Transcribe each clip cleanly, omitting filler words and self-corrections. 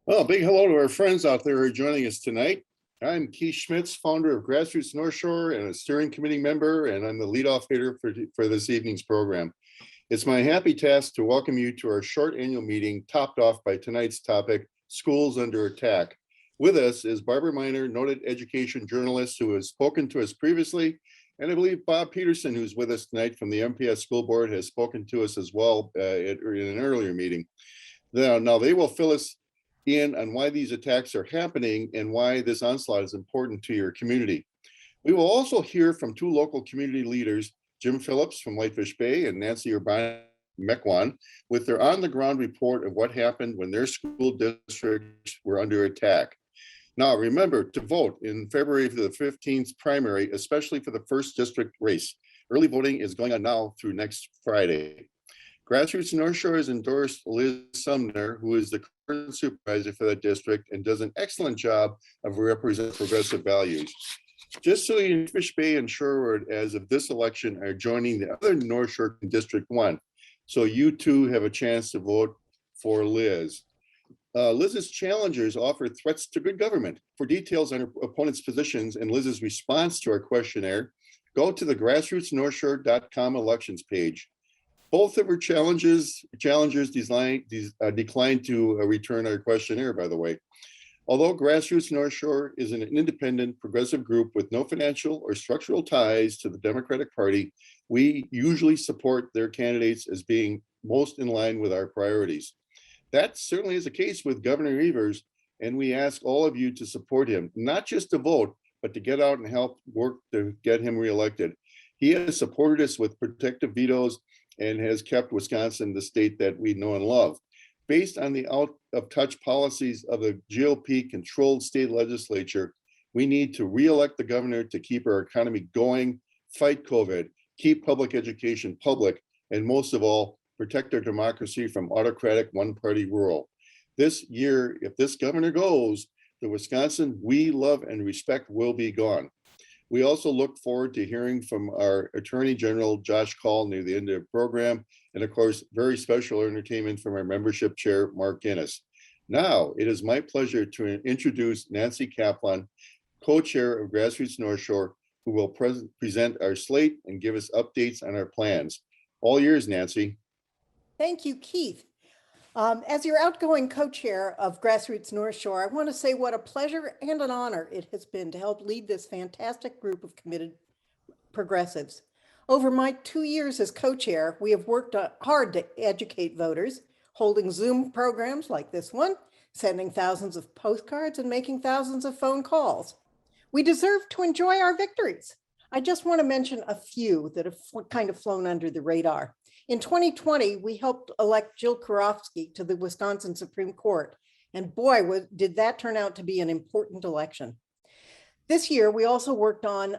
Well, a big hello to our friends out there who are joining us tonight. I'm Keith Schmitz, founder of Grassroots North Shore and a steering committee member, and I'm the leadoff hitter for this evening's program. It's my happy task to welcome you to our short annual meeting, topped off by tonight's topic, Schools Under Attack. With us is Barbara Miner, noted education journalist who has spoken to us previously, and I believe Bob Peterson, who's with us tonight from the MPS School Board, has spoken to us as well in an earlier meeting. Now they will fill us in on why these attacks are happening and why this onslaught is important to your community. We will also hear from two local community leaders, Jim Phillips from Whitefish Bay and Nancy Urbani Mequon, with their on-the-ground report of what happened when their school districts were under attack. Now, remember to vote in February for the 15th primary, especially for the first district race. Early voting is going on now through next Friday. Grassroots North Shore has endorsed Liz Sumner, who is the current supervisor for that district and does an excellent job of representing progressive values. Just so you know, Fish Bay and Shorewood, as of this election, are joining the other North Shore District 1. So you too have a chance to vote for Liz. Liz's challengers offer threats to good government. For details on her opponent's positions and Liz's response to our questionnaire, go to the grassrootsnorthshore.com elections page. Both of her challengers declined to return our questionnaire, by the way. Although Grassroots North Shore is an independent progressive group with no financial or structural ties to the Democratic Party, we usually support their candidates as being most in line with our priorities. That certainly is the case with Governor Evers, and we ask all of you to support him, not just to vote, but to get out and help work to get him reelected. He has supported us with protective vetoes and has kept Wisconsin the state that we know and love. Based on the out of touch policies of the GOP controlled state legislature, we need to re-elect the governor to keep our economy going, fight COVID, keep public education public, and most of all, protect our democracy from autocratic one-party rule. This year, if this governor goes, the Wisconsin we love and respect will be gone. We also look forward to hearing from our Attorney General, Josh Call, near the end of the program, and of course, very special entertainment from our membership chair, Mark Guinness. Now, it is my pleasure to introduce Nancy Kaplan, co-chair of Grassroots North Shore, who will present our slate and give us updates on our plans. All yours, Nancy. Thank you, Keith. As your outgoing co-chair of Grassroots North Shore, I want to say what a pleasure and an honor it has been to help lead this fantastic group of committed progressives. Over my 2 years as co-chair, we have worked hard to educate voters, holding Zoom programs like this one, sending thousands of postcards and making thousands of phone calls. We deserve to enjoy our victories. I just want to mention a few that have kind of flown under the radar. In 2020, we helped elect Jill Karofsky to the Wisconsin Supreme Court, and boy, did that turn out to be an important election. This year, we also worked on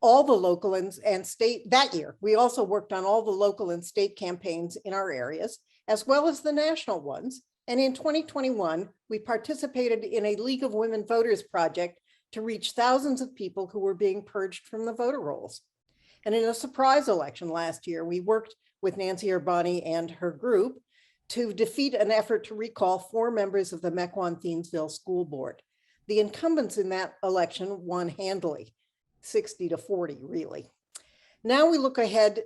all the local and state, that year, we also worked on all the local and state campaigns in our areas, as well as the national ones. And in 2021, we participated in a League of Women Voters project to reach thousands of people who were being purged from the voter rolls. And in a surprise election last year, we worked with Nancy Urbani and her group to defeat an effort to recall 4 members of the Mequon-Thiensville School Board. The incumbents in that election won handily, 60-40, really. Now we look ahead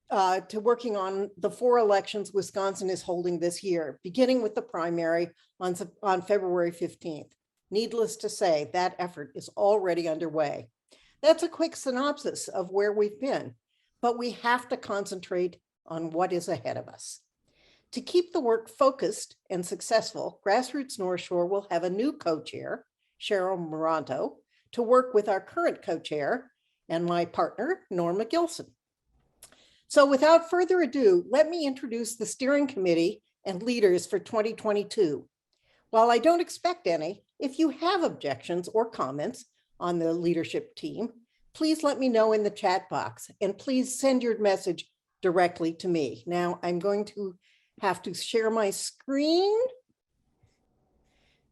to working on the 4 elections Wisconsin is holding this year, beginning with the primary on February 15th. Needless to say, that effort is already underway. That's a quick synopsis of where we've been, but we have to concentrate on what is ahead of us. To keep the work focused and successful, Grassroots North Shore will have a new co-chair, Cheryl Moranto, to work with our current co-chair and my partner, Norma Gilson. So without further ado, let me introduce the steering committee and leaders for 2022. While I don't expect any, if you have objections or comments on the leadership team, please let me know in the chat box, and please send your message directly to me. Now I'm going to have to share my screen.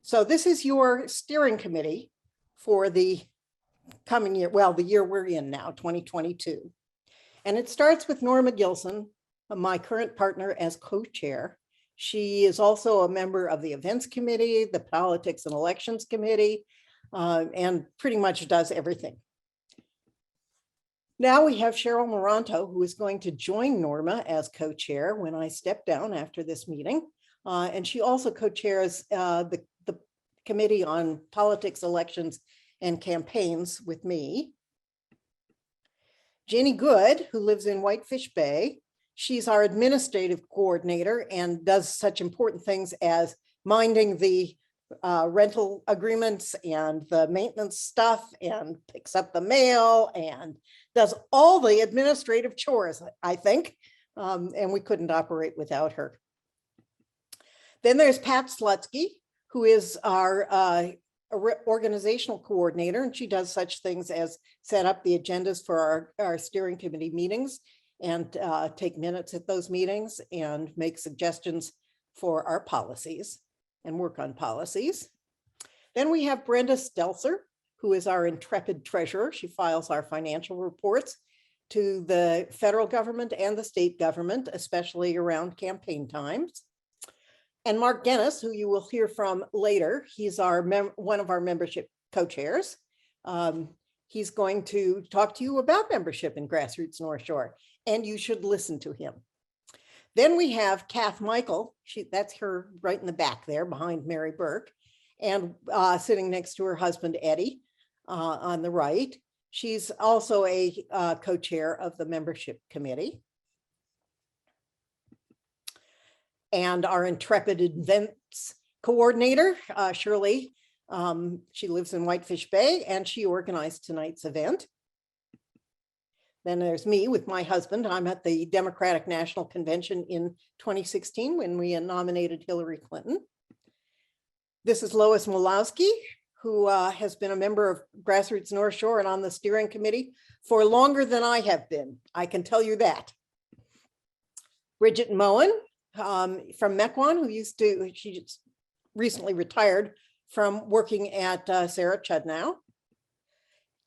So this is your steering committee for the coming year, well, the year we're in now, 2022. And it starts with Norma Gilson, my current partner as co-chair, She is also a member of the Events Committee, the Politics and Elections Committee, and pretty much does everything. Now we have Cheryl Moranto, who is going to join Norma as co-chair when I step down after this meeting. And she also co-chairs the Committee on Politics, Elections, and Campaigns with me. Jenny Good, who lives in Whitefish Bay. She's our administrative coordinator and does such important things as minding the rental agreements and the maintenance stuff and picks up the mail and does all the administrative chores, I think, and we couldn't operate without her. Then there's Pat Slutsky, who is our organizational coordinator, and she does such things as set up the agendas for our steering committee meetings and take minutes at those meetings and make suggestions for our policies and work on policies. Then we have Brenda Stelzer, who is our intrepid treasurer. She files our financial reports to the federal government and the state government, especially around campaign times. And Mark Guinness, who you will hear from later, he's our one of our membership co-chairs. He's going to talk to you about membership in Grassroots North Shore, and you should listen to him. Then we have Kath Michael. That's her right in the back there behind Mary Burke, and sitting next to her husband, Eddie, on the right. She's also a co-chair of the membership committee. And our intrepid events coordinator, Shirley, she lives in Whitefish Bay, and she organized tonight's event. Then there's me with my husband. I'm at the Democratic National Convention in 2016 when we nominated Hillary Clinton. This is Lois Mulowski, who has been a member of Grassroots North Shore and on the steering committee for longer than I have been. I can tell you that. Bridget Moen from Mequon, she just recently retired from working at Sarah Chudnow.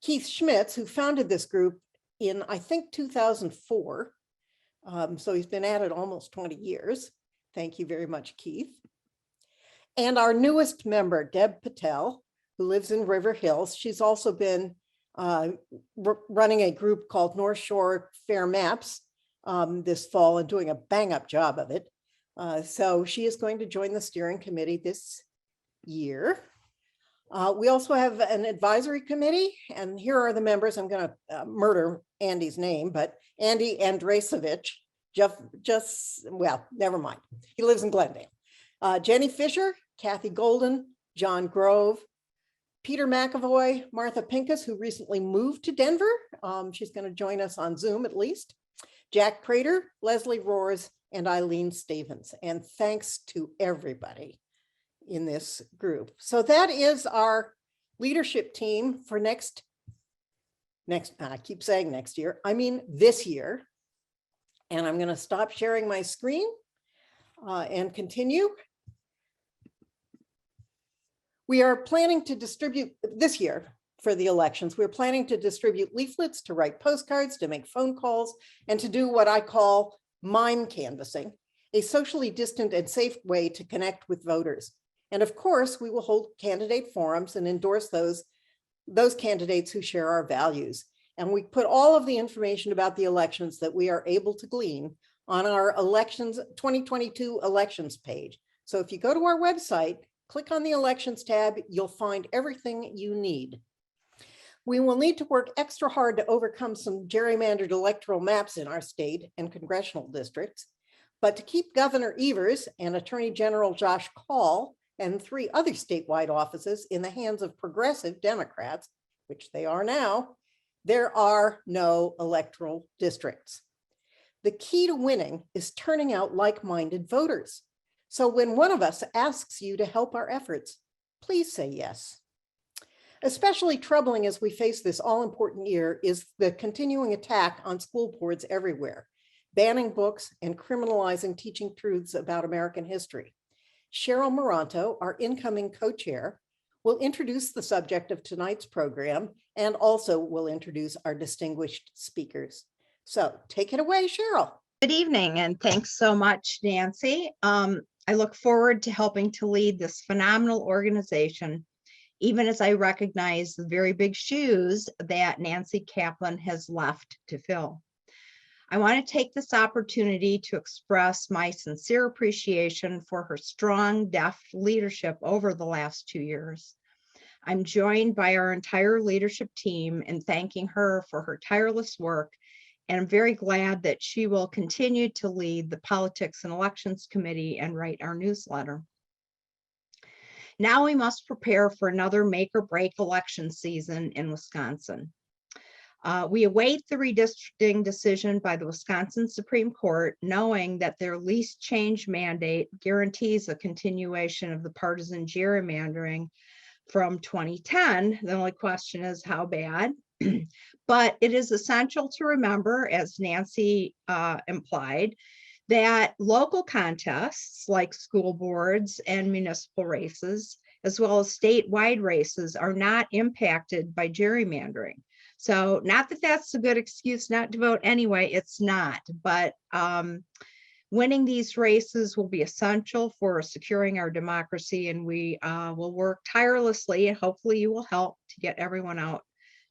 Keith Schmitz, who founded this group in, I think, 2004. So he's been at it almost 20 years. Thank you very much, Keith. And our newest member, Deb Patel, who lives in River Hills. She's also been running a group called North Shore Fair Maps this fall and doing a bang-up job of it. So she is going to join the steering committee this year. We also have an advisory committee, and here are the members. I'm going to murder Andy's name, but Andy Andrasevich, well, never mind. He lives in Glendale. Jenny Fisher, Kathy Golden, John Grove, Peter McAvoy, Martha Pincus, who recently moved to Denver. She's going to join us on Zoom at least. Jack Prater, Leslie Roars, and Eileen Stavens. And thanks to everybody in this group. So that is our leadership team for next, I keep saying next year, I mean this year. And I'm going to stop sharing my screen and continue. We are planning to distribute this year for the elections. We're planning to distribute leaflets, to write postcards, to make phone calls, and to do what I call mime canvassing, a socially distant and safe way to connect with voters. And of course, we will hold candidate forums and endorse those candidates who share our values. And we put all of the information about the elections that we are able to glean on our elections 2022 elections page. So if you go to our website, click on the elections tab, you'll find everything you need. We will need to work extra hard to overcome some gerrymandered electoral maps in our state and congressional districts. But to keep Governor Evers and Attorney General Josh Kaul and 3 other statewide offices in the hands of progressive Democrats, which they are now, there are no electoral districts. The key to winning is turning out like-minded voters. So when one of us asks you to help our efforts, please say yes. Especially troubling as we face this all-important year is the continuing attack on school boards everywhere, banning books and criminalizing teaching truths about American history. Cheryl Moranto, our incoming co-chair, will introduce the subject of tonight's program and also will introduce our distinguished speakers. So take it away, Cheryl. Good evening, and thanks so much, Nancy. I look forward to helping to lead this phenomenal organization, even as I recognize the very big shoes that Nancy Kaplan has left to fill. I want to take this opportunity to express my sincere appreciation for her strong, deft leadership over the last 2 years. I'm joined by our entire leadership team in thanking her for her tireless work, and I'm very glad that she will continue to lead the Politics and Elections Committee and write our newsletter. Now we must prepare for another make or break election season in Wisconsin. We await the redistricting decision by the Wisconsin Supreme Court, knowing that their least change mandate guarantees a continuation of the partisan gerrymandering from 2010. The only question is how bad. But it is essential to remember, as Nancy implied, that local contests like school boards and municipal races, as well as statewide races, are not impacted by gerrymandering. So not that that's a good excuse not to vote anyway, it's not, but winning these races will be essential for securing our democracy, and we will work tirelessly, and hopefully you will help to get everyone out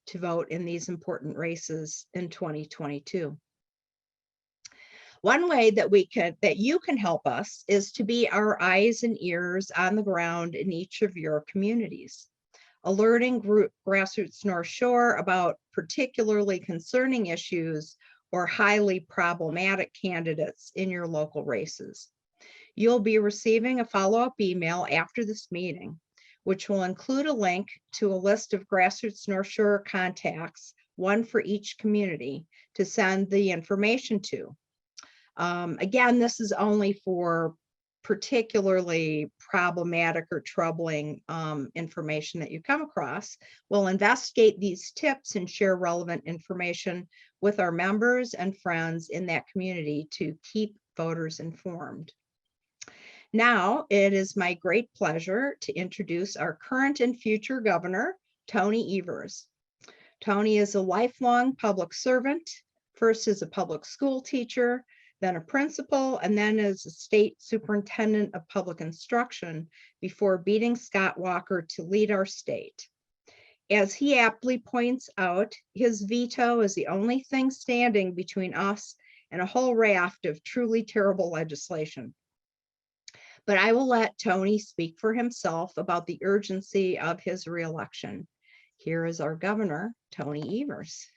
to vote in these important races in 2022. One way that you can help us is to be our eyes and ears on the ground in each of your communities, alerting Grassroots North Shore about particularly concerning issues or highly problematic candidates in your local races. You'll be receiving a follow-up email after this meeting, which will include a link to a list of Grassroots North Shore contacts, one for each community, to send the information to. Again, this is only for particularly problematic or troubling information that you come across. We'll investigate these tips and share relevant information with our members and friends in that community to keep voters informed. Now, it is my great pleasure to introduce our current and future governor, Tony Evers. Tony is a lifelong public servant, first as a public school teacher, then a principal, and then as a state superintendent of public instruction before beating Scott Walker to lead our state. As he aptly points out, his veto is the only thing standing between us and a whole raft of truly terrible legislation. But I will let Tony speak for himself about the urgency of his reelection. Here is our governor, Tony Evers.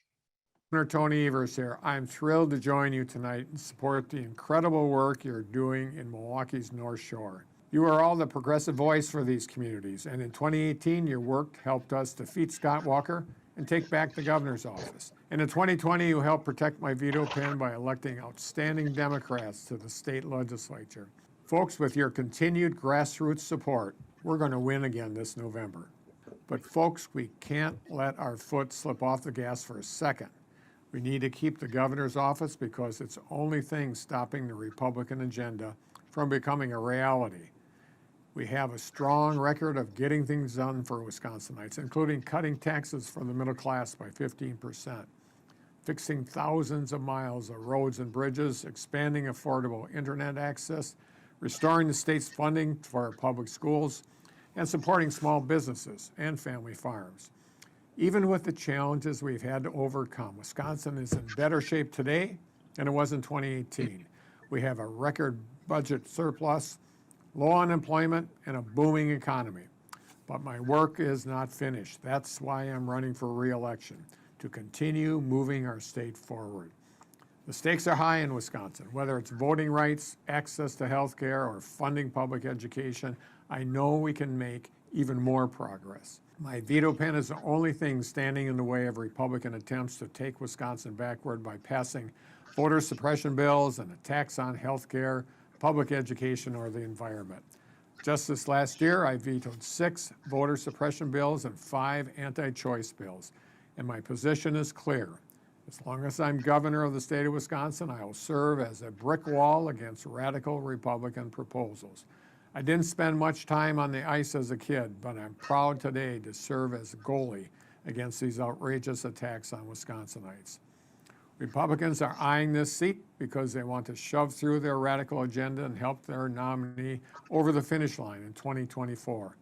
Governor Tony Evers here. I'm thrilled to join you tonight and support the incredible work you're doing in Milwaukee's North Shore. You are all the progressive voice for these communities, and in 2018, your work helped us defeat Scott Walker and take back the governor's office. And in 2020, you helped protect my veto pen by electing outstanding Democrats to the state legislature. Folks, with your continued grassroots support, we're going to win again this November. But folks, we can't let our foot slip off the gas for a second. We need to keep the governor's office because it's the only thing stopping the Republican agenda from becoming a reality. We have a strong record of getting things done for Wisconsinites, including cutting taxes for the middle class by 15%, fixing thousands of miles of roads and bridges, expanding affordable internet access, restoring the state's funding for our public schools, and supporting small businesses and family farms. Even with the challenges we've had to overcome, Wisconsin is in better shape today than it was in 2018. We have a record budget surplus, low unemployment, and a booming economy. But my work is not finished. That's why I'm running for re-election, to continue moving our state forward. The stakes are high in Wisconsin, whether it's voting rights, access to health care, or funding public education. I know we can make even more progress. My veto pen is the only thing standing in the way of Republican attempts to take Wisconsin backward by passing voter suppression bills and a tax on health care, public education, or the environment. Just this last year, I vetoed 6 voter suppression bills and 5 anti-choice bills, and my position is clear. As long as I'm governor of the state of Wisconsin, I will serve as a brick wall against radical Republican proposals. I didn't spend much time on the ice as a kid, but I'm proud today to serve as a goalie against these outrageous attacks on Wisconsinites. Republicans are eyeing this seat because they want to shove through their radical agenda and help their nominee over the finish line in 2024.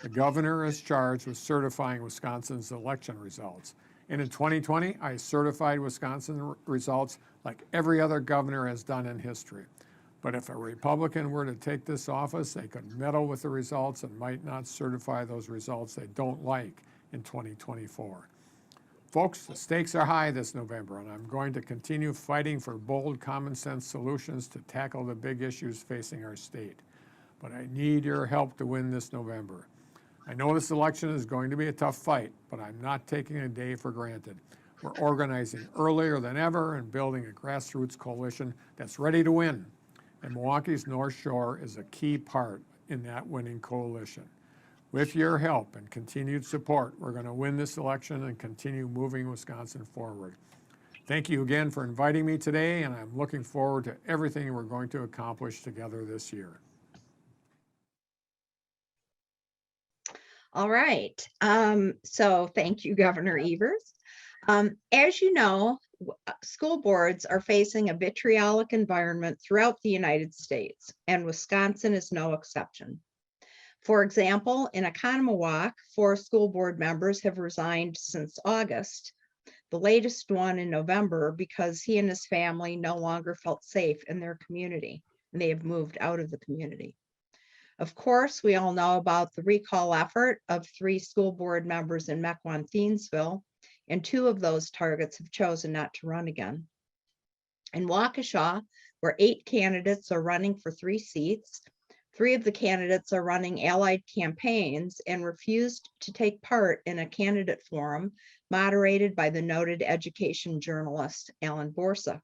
The governor is charged with certifying Wisconsin's election results. And in 2020, I certified Wisconsin results like every other governor has done in history. But if a Republican were to take this office, they could meddle with the results and might not certify those results they don't like in 2024. Folks, the stakes are high this November, and I'm going to continue fighting for bold, common sense solutions to tackle the big issues facing our state. But I need your help to win this November. I know this election is going to be a tough fight, but I'm not taking a day for granted. We're organizing earlier than ever and building a grassroots coalition that's ready to win. And Milwaukee's North Shore is a key part in that winning coalition. With your help and continued support, we're going to win this election and continue moving Wisconsin forward. Thank you again for inviting me today, and I'm looking forward to everything we're going to accomplish together this year. All right. So thank you, Governor Evers. As you know, school boards are facing a vitriolic environment throughout the United States, and Wisconsin is no exception. For example, in Oconomowoc, 4 school board members have resigned since August, the latest one in November, because he and his family no longer felt safe in their community, and they have moved out of the community. Of course, we all know about the recall effort of 3 school board members in Mequon-Thiensville, and 2 of those targets have chosen not to run again. In Waukesha, where 8 candidates are running for 3 seats, 3 of the candidates are running allied campaigns and refused to take part in a candidate forum moderated by the noted education journalist Alan Borsuk.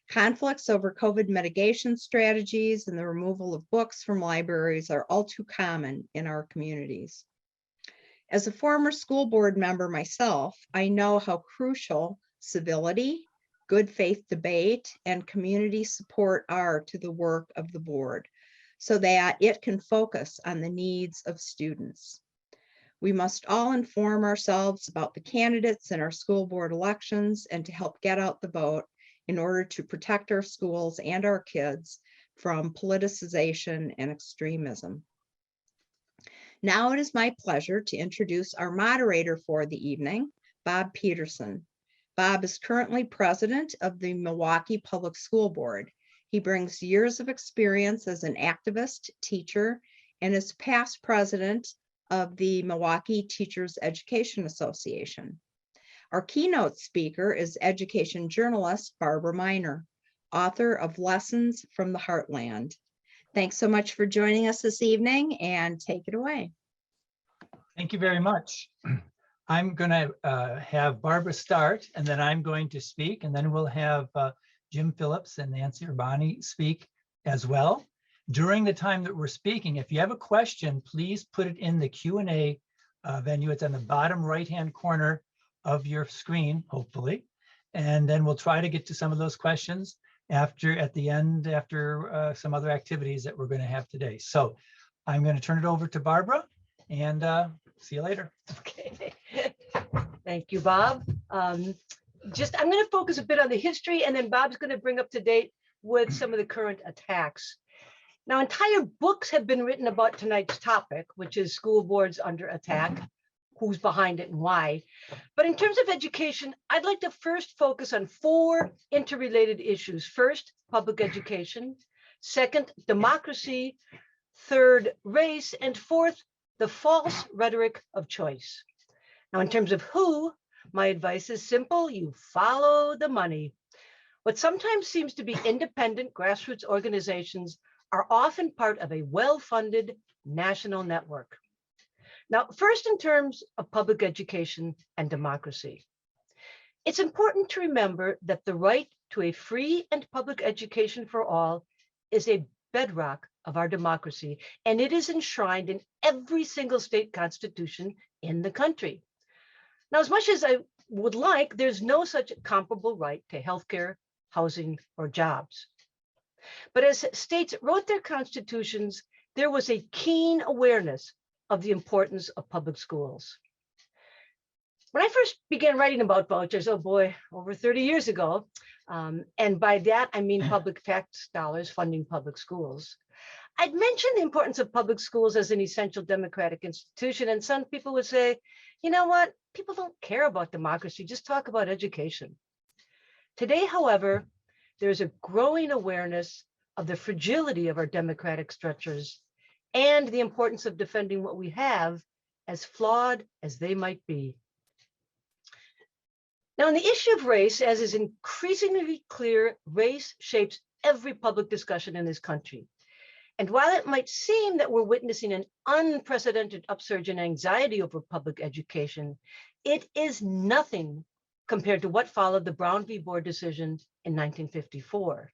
Conflicts over COVID mitigation strategies and the removal of books from libraries are all too common in our communities. As a former school board member myself, I know how crucial civility, good faith debate, and community support are to the work of the board, so that it can focus on the needs of students. We must all inform ourselves about the candidates in our school board elections and to help get out the vote in order to protect our schools and our kids from politicization and extremism. Now it is my pleasure to introduce our moderator for the evening, Bob Peterson. Bob is currently president of the Milwaukee Public School Board. He brings years of experience as an activist, teacher, and is past president of the Milwaukee Teachers Education Association. Our keynote speaker is education journalist Barbara Miner, author of Lessons from the Heartland. Thanks so much for joining us this evening, and take it away. Thank you very much. I'm going to have Barbara start, and then I'm going to speak, and then we'll have Jim Phillips and Nancy Urbani speak as well. During the time that we're speaking, if you have a question, please put it in the Q&A venue. It's on the bottom right-hand corner of your screen, hopefully. And then we'll try to get to some of those questions at the end, after some other activities that we're going to have today. So I'm going to turn it over to Barbara, and see you later. Okay. Thank you, Bob. I'm going to focus a bit on the history, and then Bob's going to bring up to date with some of the current attacks. Now, entire books have been written about tonight's topic, which is school boards under attack, who's behind it and why. But in terms of education, I'd like to first focus on 4 interrelated issues. First, public education. Second, democracy. Third, race. And fourth, the false rhetoric of choice. Now, in terms of who, my advice is simple: you follow the money. What sometimes seems to be independent grassroots organizations are often part of a well-funded national network. Now, first, in terms of public education and democracy, it's important to remember that the right to a free and public education for all is a bedrock of our democracy, and it is enshrined in every single state constitution in the country. Now, as much as I would like, there's no such comparable right to healthcare, housing, or jobs. But as states wrote their constitutions, there was a keen awareness of the importance of public schools. When I first began writing about vouchers, oh boy, over 30 years ago, and by that I mean public tax dollars funding public schools, I'd mentioned the importance of public schools as an essential democratic institution, and some people would say, you know what, people don't care about democracy, just talk about education. Today, however, there's a growing awareness of the fragility of our democratic structures and the importance of defending what we have, as flawed as they might be. Now, on the issue of race, as is increasingly clear, race shapes every public discussion in this country. And while it might seem that we're witnessing an unprecedented upsurge in anxiety over public education, it is nothing compared to what followed the Brown v. Board decision in 1954.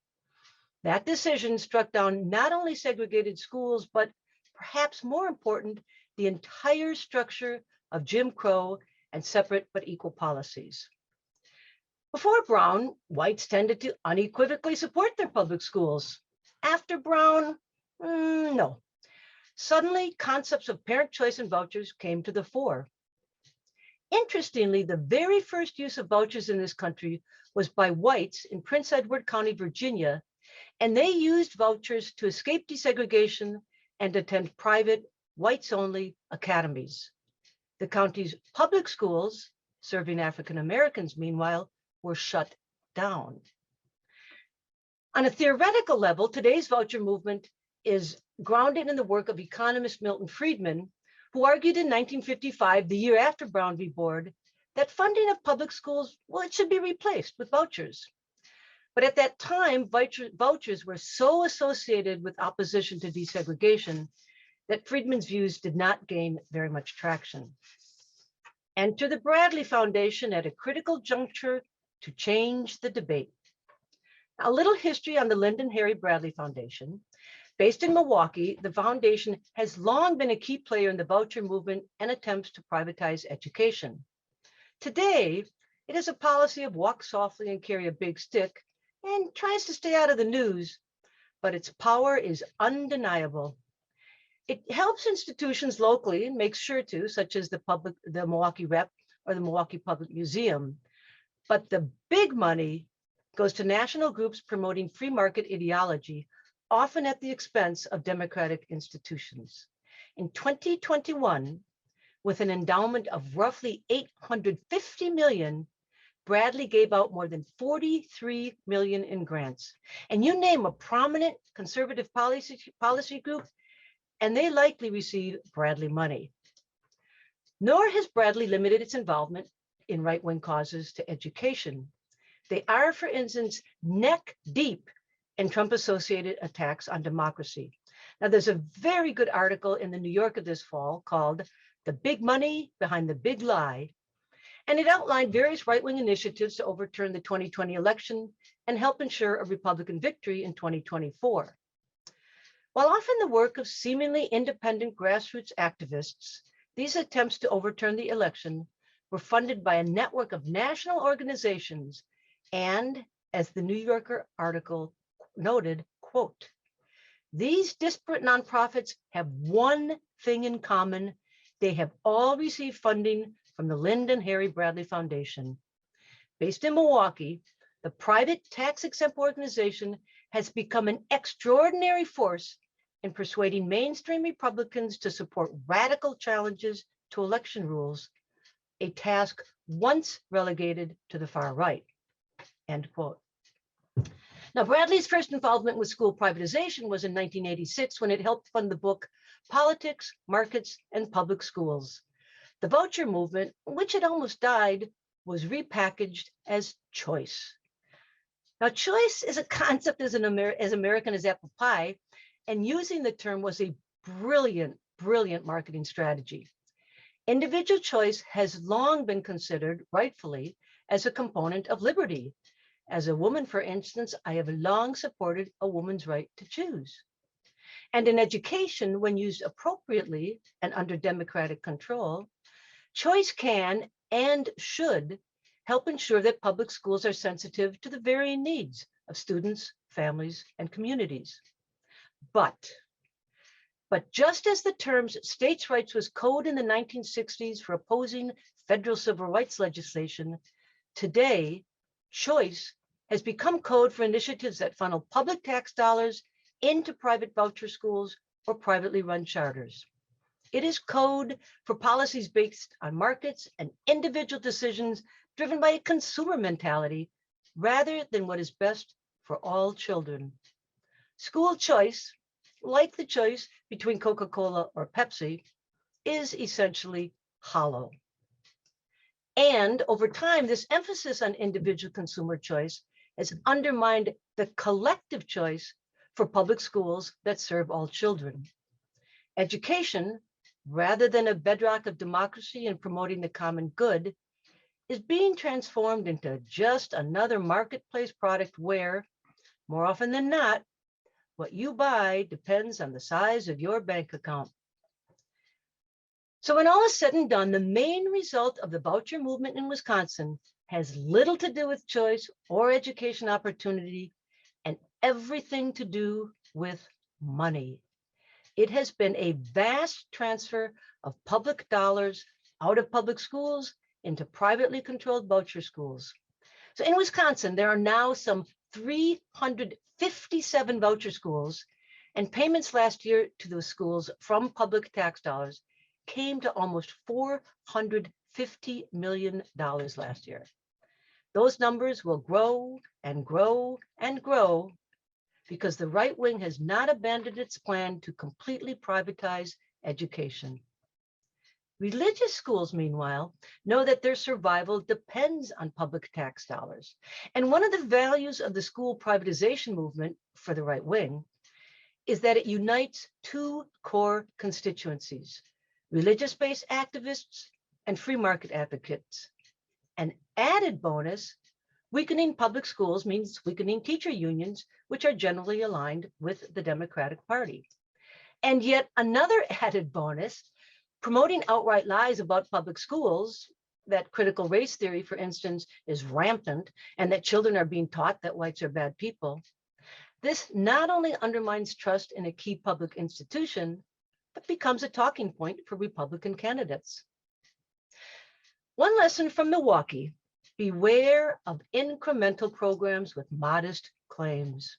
That decision struck down not only segregated schools, but perhaps more important, the entire structure of Jim Crow and separate but equal policies. Before Brown, whites tended to unequivocally support their public schools. After Brown, no. Suddenly, concepts of parent choice and vouchers came to the fore. Interestingly, the very first use of vouchers in this country was by whites in Prince Edward County, Virginia, and they used vouchers to escape desegregation and attend private, whites-only academies. The county's public schools, serving African Americans, meanwhile, were shut down. On a theoretical level, today's voucher movement is grounded in the work of economist Milton Friedman, who argued in 1955, the year after Brown v. Board, that funding of public schools, well, it should be replaced with vouchers. But at that time, vouchers were so associated with opposition to desegregation that Friedman's views did not gain very much traction. Enter the Bradley Foundation at a critical juncture to change the debate. A little history on the Lyndon Harry Bradley Foundation. Based in Milwaukee, the foundation has long been a key player in the voucher movement and attempts to privatize education. Today, it has a policy of walk softly and carry a big stick and tries to stay out of the news, but its power is undeniable. It helps institutions locally and makes sure to, such as the Milwaukee Rep or the Milwaukee Public Museum. But the big money goes to national groups promoting free market ideology, often at the expense of democratic institutions. In 2021, with an endowment of roughly $850 million, Bradley gave out more than $43 million in grants. And you name a prominent conservative policy group, and they likely receive Bradley money. Nor has Bradley limited its involvement in right-wing causes to education. They are, for instance, neck deep in Trump-associated attacks on democracy. Now, there's a very good article in the New Yorker this fall called "The Big Money Behind the Big Lie," and it outlined various right-wing initiatives to overturn the 2020 election and help ensure a Republican victory in 2024. While often the work of seemingly independent grassroots activists, these attempts to overturn the election were funded by a network of national organizations and, as the New Yorker article noted, quote, "These disparate nonprofits have one thing in common. They have all received funding from the Lyndon Harry Bradley Foundation. Based in Milwaukee, the private tax-exempt organization has become an extraordinary force in persuading mainstream Republicans to support radical challenges to election rules, a task once relegated to the far right," end quote. Now, Bradley's first involvement with school privatization was in 1986 when it helped fund the book Politics, Markets, and Public Schools. The voucher movement, which had almost died, was repackaged as choice. Now, choice is a concept as American as apple pie, and using the term was a brilliant, brilliant marketing strategy. Individual choice has long been considered, rightfully, as a component of liberty. As a woman, for instance, I have long supported a woman's right to choose. And in education, when used appropriately and under democratic control, choice can and should help ensure that public schools are sensitive to the varying needs of students, families, and communities. But But just as the terms states' rights was code in the 1960s for opposing federal civil rights legislation, today, choice has become code for initiatives that funnel public tax dollars into private voucher schools or privately run charters. It is code for policies based on markets and individual decisions driven by a consumer mentality rather than what is best for all children. School choice, like the choice between Coca-Cola or Pepsi, is essentially hollow. And over time, this emphasis on individual consumer choice has undermined the collective choice for public schools that serve all children. Education, rather than a bedrock of democracy and promoting the common good, is being transformed into just another marketplace product where, more often than not, what you buy depends on the size of your bank account. So when all is said and done, the main result of the voucher movement in Wisconsin has little to do with choice or education opportunity and everything to do with money. It has been a vast transfer of public dollars out of public schools into privately controlled voucher schools. So in Wisconsin, there are now some 357 voucher schools, and payments last year to those schools from public tax dollars came to almost $450 million last year. Those numbers will grow and grow and grow because the right wing has not abandoned its plan to completely privatize education. Religious schools, meanwhile, know that their survival depends on public tax dollars. And one of the values of the school privatization movement for the right wing is that it unites two core constituencies: religious-based activists and free market advocates. An added bonus: weakening public schools means weakening teacher unions, which are generally aligned with the Democratic Party. And yet another added bonus: promoting outright lies about public schools, that critical race theory, for instance, is rampant and that children are being taught that whites are bad people. This not only undermines trust in a key public institution, but becomes a talking point for Republican candidates. One lesson from Milwaukee: beware of incremental programs with modest claims.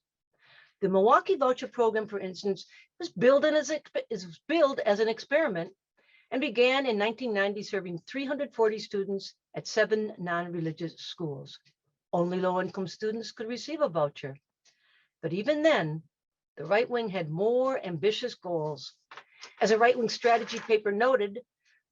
The Milwaukee voucher program, for instance, was billed as an experiment and began in 1990, serving 340 students at 7 non-religious schools. Only low-income students could receive a voucher. But even then, the right wing had more ambitious goals. As a right-wing strategy paper noted,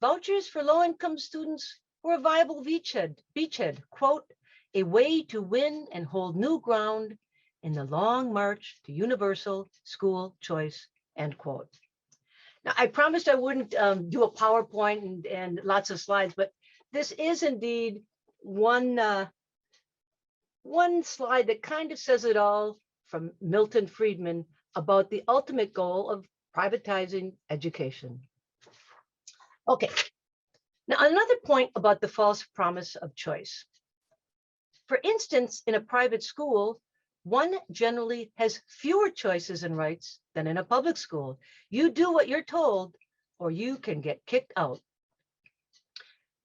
vouchers for low-income students were a viable beachhead, quote, a way to win and hold new ground in the long march to universal school choice, end quote. Now, I promised I wouldn't do a PowerPoint and lots of slides, but this is indeed one slide that kind of says it all, from Milton Friedman, about the ultimate goal of privatizing education. Okay, now another point about the false promise of choice. For instance, in a private school, one generally has fewer choices and rights than in a public school. You do what you're told, or you can get kicked out.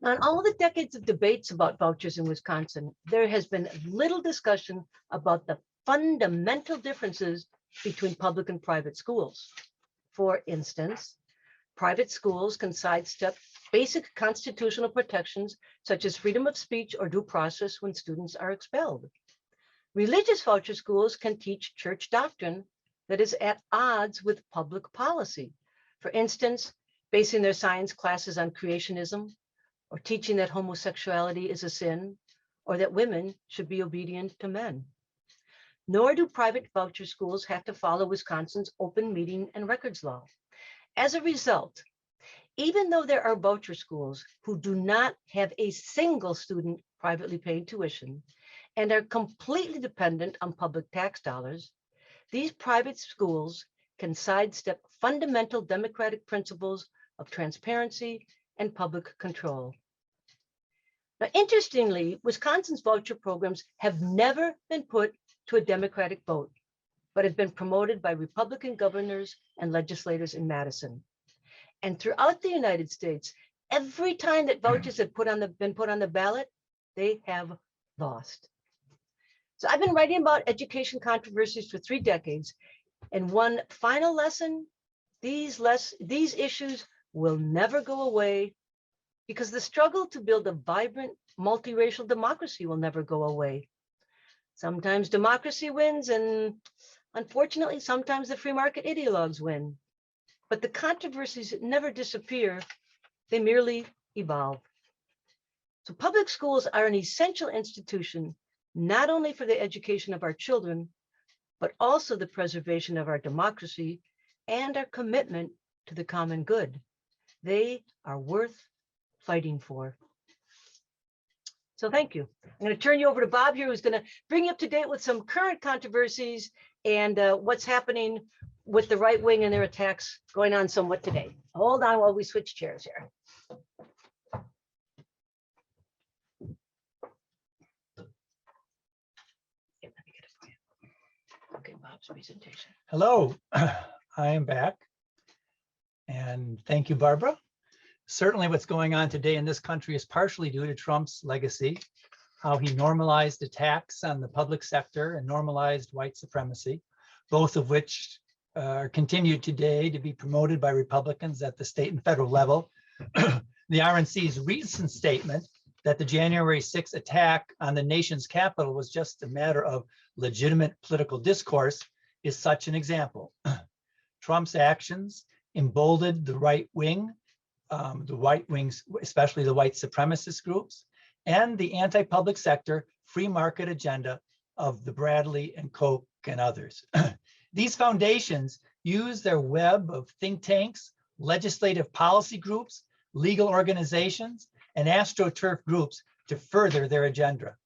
Now, in all the decades of debates about vouchers in Wisconsin, there has been little discussion about the fundamental differences between public and private schools. For instance, private schools can sidestep basic constitutional protections, such as freedom of speech or due process, when students are expelled. Religious voucher schools can teach church doctrine that is at odds with public policy. For instance, basing their science classes on creationism, or teaching that homosexuality is a sin, or that women should be obedient to men. Nor do private voucher schools have to follow Wisconsin's open meeting and records law. As a result, even though there are voucher schools who do not have a single student privately paying tuition and are completely dependent on public tax dollars, these private schools can sidestep fundamental democratic principles of transparency and public control. Now, interestingly, Wisconsin's voucher programs have never been put to a democratic vote. but have been promoted by Republican governors and legislators in Madison. And throughout the United States, every time that vouchers have been put on the ballot, they have lost. So I've been writing about education controversies for 3 decades. And one final lesson, these issues will never go away because the struggle to build a vibrant, multiracial democracy will never go away. Sometimes democracy wins, and unfortunately, sometimes the free market ideologues win. But the controversies never disappear, they merely evolve. So public schools are an essential institution, not only for the education of our children, but also the preservation of our democracy and our commitment to the common good. They are worth fighting for. So thank you. I'm going to turn you over to Bob here, who's going to bring you up to date with some current controversies and what's happening with the right wing and their attacks going on somewhat today. Hold on while we switch chairs here. Let me get it for you. Okay, Bob's presentation. Hello, I am back. And thank you, Barbara. Certainly what's going on today in this country is partially due to Trump's legacy, how he normalized attacks on the public sector and normalized white supremacy, both of which are continued today to be promoted by Republicans at the state and federal level. The RNC's recent statement that the January 6th attack on the nation's capital was just a matter of legitimate political discourse is such an example. Trump's actions emboldened the right wings, especially the white supremacist groups, and the anti-public sector free market agenda of the Bradley and Koch and others. These foundations use their web of think tanks, legislative policy groups, legal organizations, and AstroTurf groups to further their agenda.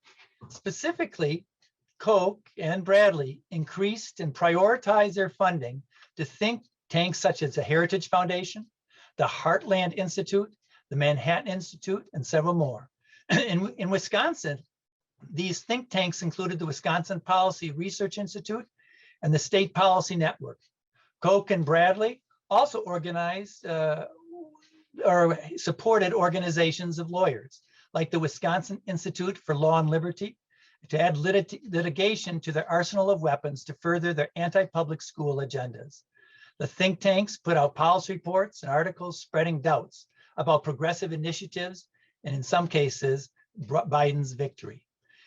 Specifically, Koch and Bradley increased and prioritized their funding to think tanks such as the Heritage Foundation, the Heartland Institute, the Manhattan Institute, and several more. In Wisconsin, these think tanks included the Wisconsin Policy Research Institute and the State Policy Network. Koch and Bradley also organized or supported organizations of lawyers, like the Wisconsin Institute for Law and Liberty, to add litigation to their arsenal of weapons to further their anti-public school agendas. The think tanks put out policy reports and articles spreading doubts about progressive initiatives and in some cases, Biden's victory.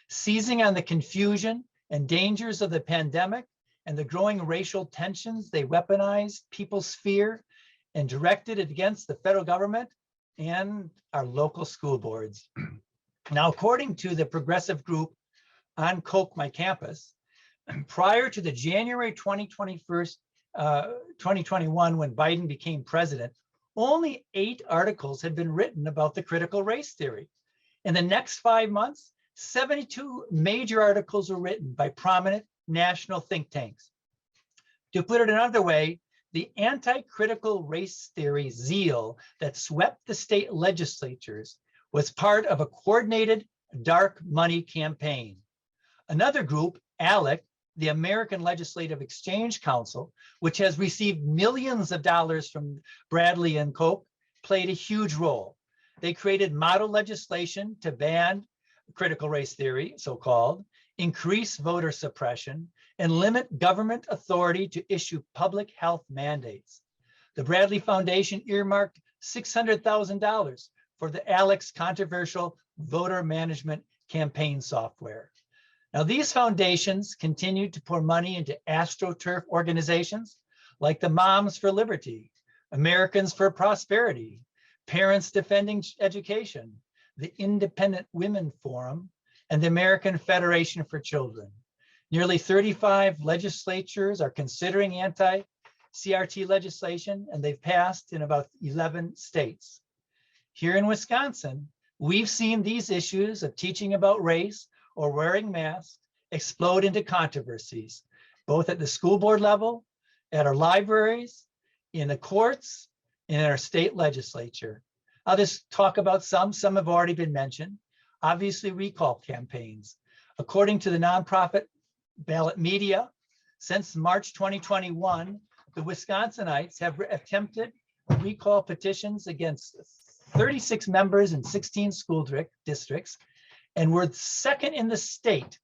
Seizing on the confusion and dangers of the pandemic and the growing racial tensions, they weaponized people's fear and directed it against the federal government and our local school boards. Now, according to the progressive group On Koch My Campus, prior to the January 2021, when Biden became president, only 8 articles had been written about the critical race theory. In the next 5 months, 72 major articles were written by prominent national think tanks. To put it another way, the anti-critical race theory zeal that swept the state legislatures was part of a coordinated dark money campaign. Another group, ALEC, the American Legislative Exchange Council, which has received millions of dollars from Bradley and Koch, played a huge role. They created model legislation to ban critical race theory, so-called, increase voter suppression, and limit government authority to issue public health mandates. The Bradley Foundation earmarked $600,000 for the ALEC's controversial voter management campaign software. Now, these foundations continue to pour money into AstroTurf organizations like the Moms for Liberty, Americans for Prosperity, Parents Defending Education, the Independent Women Forum, and the American Federation for Children. Nearly 35 legislatures are considering anti-CRT legislation, and they've passed in about 11 states. Here in Wisconsin, we've seen these issues of teaching about race or wearing masks explode into controversies, both at the school board level, at our libraries, in the courts, and in our state legislature. I'll just talk about some have already been mentioned. Obviously, recall campaigns. According to the nonprofit Ballot Media, Since March 2021, the Wisconsinites have attempted recall petitions against 36 members in 16 school districts, and we're second in the state.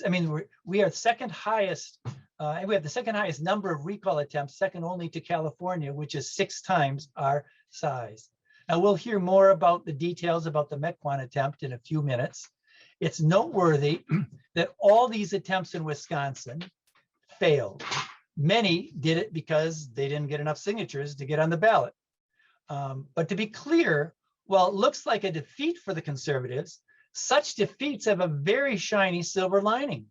I mean, we are second highest, and we have the second highest number of recall attempts, second only to California, which is 6 times our size. Now, we'll hear more about the details about the Mequon attempt in a few minutes. It's noteworthy that all these attempts in Wisconsin failed. Many did it because they didn't get enough signatures to get on the ballot. But to be clear, while it looks like a defeat for the conservatives, such defeats have a very shiny silver lining.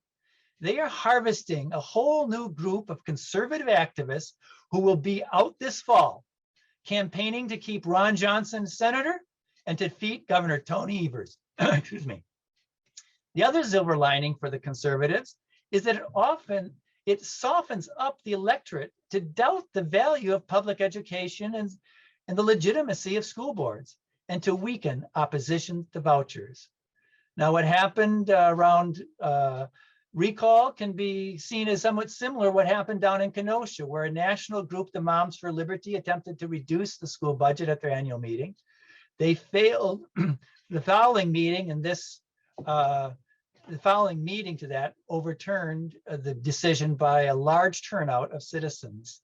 They are harvesting a whole new group of conservative activists who will be out this fall, campaigning to keep Ron Johnson senator and to defeat Governor Tony Evers. Excuse me. The other silver lining for the conservatives is that it softens up the electorate to doubt the value of public education and the legitimacy of school boards, and to weaken opposition to vouchers. Now, what happened around recall can be seen as somewhat similar to what happened down in Kenosha, where a national group, the Moms for Liberty, attempted to reduce the school budget at their annual meeting. They failed the following meeting, and the following meeting to that overturned the decision by a large turnout of citizens.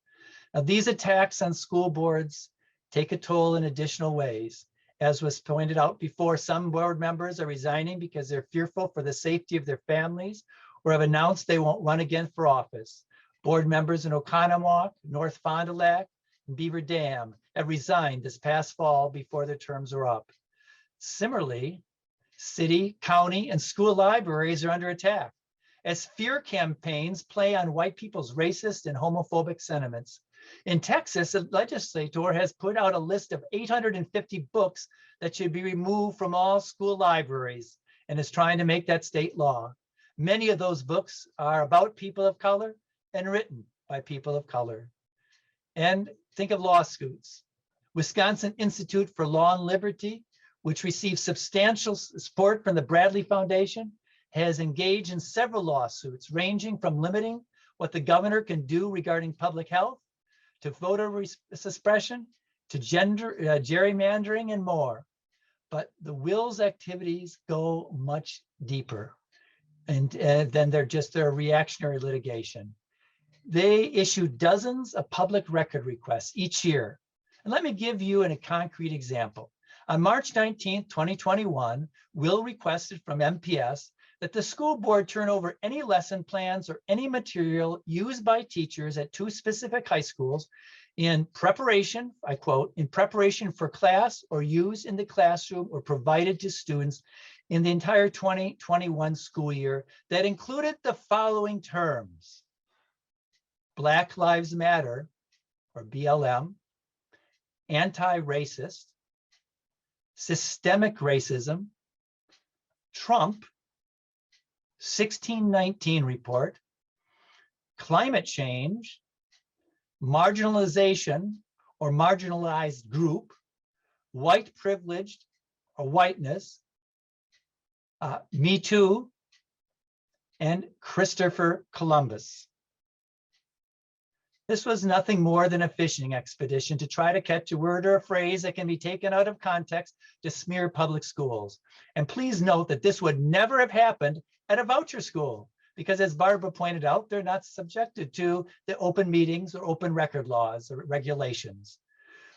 Now, these attacks on school boards take a toll in additional ways. As was pointed out before, some board members are resigning because they're fearful for the safety of their families or have announced they won't run again for office. Board members in Oconomowoc, North Fond du Lac, and Beaver Dam have resigned this past fall before their terms are up. Similarly, city, county, and school libraries are under attack as fear campaigns play on white people's racist and homophobic sentiments. In Texas, the legislature has put out a list of 850 books that should be removed from all school libraries and is trying to make that state law. Many of those books are about people of color and written by people of color. And think of lawsuits. Wisconsin Institute for Law and Liberty, which receives substantial support from the Bradley Foundation, has engaged in several lawsuits ranging from limiting what the governor can do regarding public health, to voter suppression, to gerrymandering, and more. But the Will's activities go much deeper, and then they're just their reactionary litigation. They issue dozens of public record requests each year. And let me give you a concrete example. On March 19, 2021, Will requested from MPS that the school board turn over any lesson plans or any material used by teachers at 2 specific high schools in preparation, I quote, in preparation for class or used in the classroom or provided to students in the entire 2021 school year that included the following terms: Black Lives Matter, or BLM, anti-racist, systemic racism, Trump, 1619 report, climate change, marginalization or marginalized group, white privileged or whiteness, Me Too, and Christopher Columbus. This was nothing more than a fishing expedition to try to catch a word or a phrase that can be taken out of context to smear public schools. And please note that this would never have happened at a voucher school, because as Barbara pointed out, they're not subjected to the open meetings or open record laws or regulations.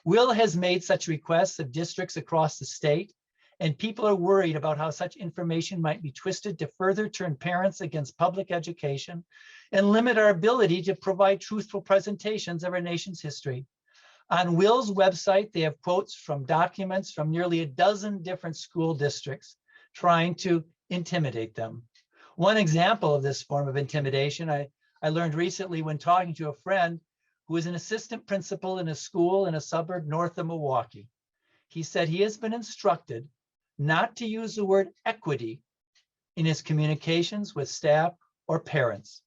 Will has made such requests of districts across the state, and people are worried about how such information might be twisted to further turn parents against public education and limit our ability to provide truthful presentations of our nation's history. On Will's website, they have quotes from documents from nearly a dozen different school districts trying to intimidate them. One example of this form of intimidation I learned recently when talking to a friend who is an assistant principal in a school in a suburb north of Milwaukee. He said he has been instructed not to use the word equity in his communications with staff or parents.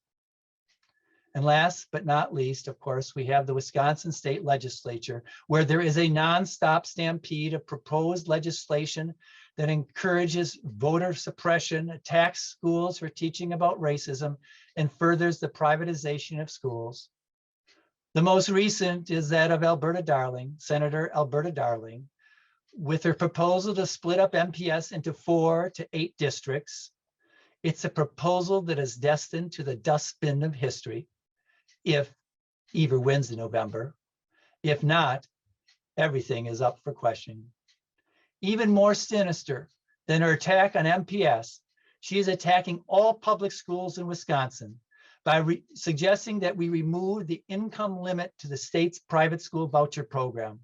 And last but not least, of course, we have the Wisconsin State Legislature, where there is a nonstop stampede of proposed legislation that encourages voter suppression, attacks schools for teaching about racism, and furthers the privatization of schools. The most recent is that of Alberta Darling, Senator Alberta Darling, with her proposal to split up MPS into 4 to 8 districts. It's a proposal that is destined to the dustbin of history if Eva wins in November. If not, everything is up for question. Even more sinister than her attack on MPS, she is attacking all public schools in Wisconsin by suggesting that we remove the income limit to the state's private school voucher program.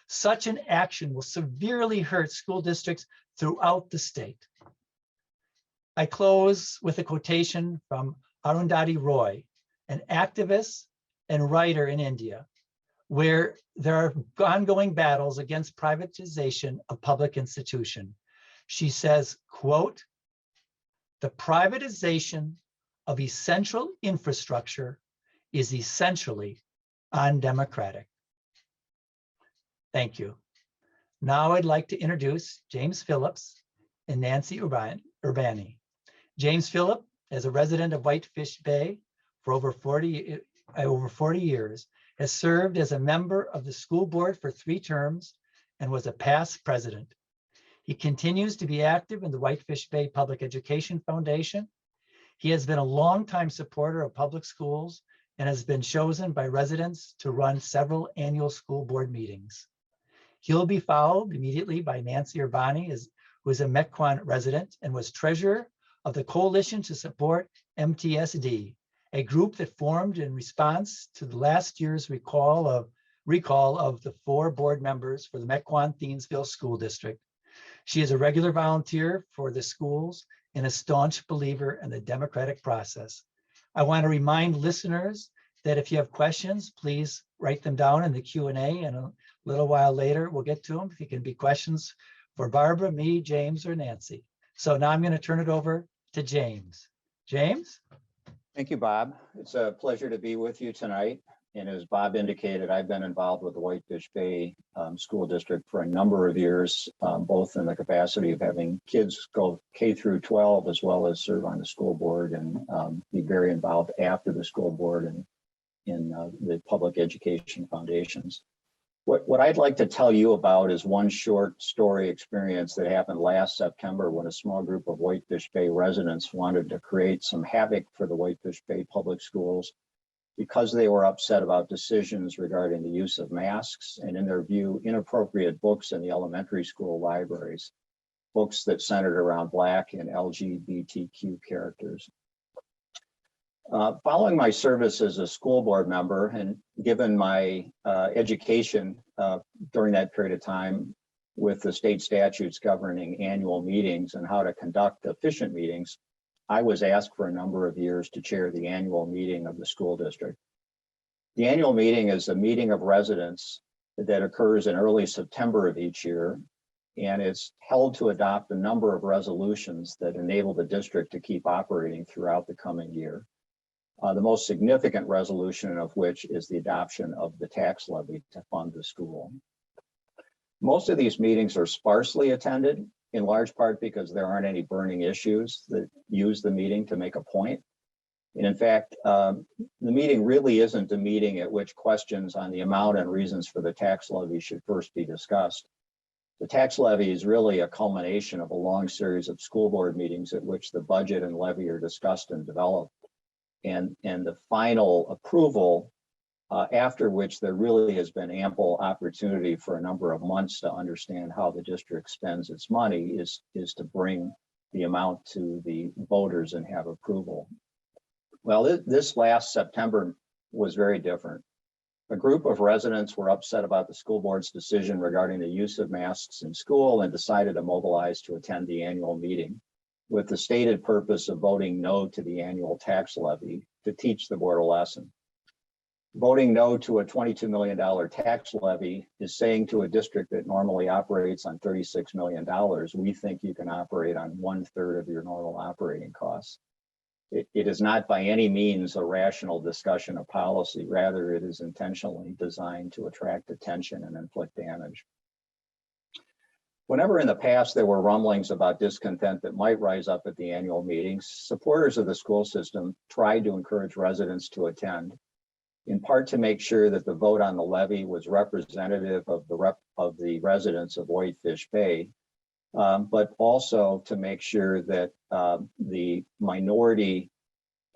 Such an action will severely hurt school districts throughout the state. I close with a quotation from Arundhati Roy, an activist and writer in India, where there are ongoing battles against privatization of public institution. She says, quote, "The privatization of essential infrastructure is essentially undemocratic." Thank you. Now I'd like to introduce James Phillips and Nancy Urbani. James Phillip, as a resident of Whitefish Bay for over 40 years, has served as a member of the school board for 3 terms and was a past president. He continues to be active in the Whitefish Bay Public Education Foundation. He has been a longtime supporter of public schools and has been chosen by residents to run several annual school board meetings. He'll be followed immediately by Nancy Urbani, who is a Mequon resident and was treasurer of the Coalition to Support MTSD, a group that formed in response to the last year's recall of the 4 board members for the Mequon-Thiensville School District. She is a regular volunteer for the schools and a staunch believer in the democratic process. I want to remind listeners that if you have questions, please write them down in the Q&A, and a little while later we'll get to them. If it can be questions for Barbara, me, James, or Nancy. So now I'm going to turn it over to James. James? Thank you, Bob. It's a pleasure to be with you tonight. And as Bob indicated, I've been involved with the Whitefish Bay School District for a number of years, both in the capacity of having kids go K through 12, as well as serve on the school board and be very involved after the school board and in the public education foundations. What I'd like to tell you about is one short story experience that happened last September when a small group of Whitefish Bay residents wanted to create some havoc for the Whitefish Bay public schools because they were upset about decisions regarding the use of masks and, in their view, inappropriate books in the elementary school libraries, books that centered around Black and LGBTQ characters. Following my service as a school board member and given my education during that period of time with the state statutes governing annual meetings and how to conduct efficient meetings, I was asked for a number of years to chair the annual meeting of the school district. The annual meeting is a meeting of residents that occurs in early September of each year, and it's held to adopt a number of resolutions that enable the district to keep operating throughout the coming year. The most significant resolution of which is the adoption of the tax levy to fund the school. Most of these meetings are sparsely attended, in large part because there aren't any burning issues that use the meeting to make a point. And in fact, the meeting really isn't a meeting at which questions on the amount and reasons for the tax levy should first be discussed. The tax levy is really a culmination of a long series of school board meetings at which the budget and levy are discussed and developed. And the final approval, after which there really has been ample opportunity for a number of months to understand how the district spends its money, is to bring the amount to the voters and have approval. Well, this last September was very different. A group of residents were upset about the school board's decision regarding the use of masks in school and decided to mobilize to attend the annual meeting, with the stated purpose of voting no to the annual tax levy to teach the board a lesson. Voting no to a $22 million tax levy is saying to a district that normally operates on $36 million, we think you can operate on 1/3 of your normal operating costs. It is not by any means a rational discussion of policy. Rather, it is intentionally designed to attract attention and inflict damage. Whenever in the past there were rumblings about discontent that might rise up at the annual meetings, supporters of the school system tried to encourage residents to attend, in part to make sure that the vote on the levy was representative of the residents of Whitefish Bay, but also to make sure that the minority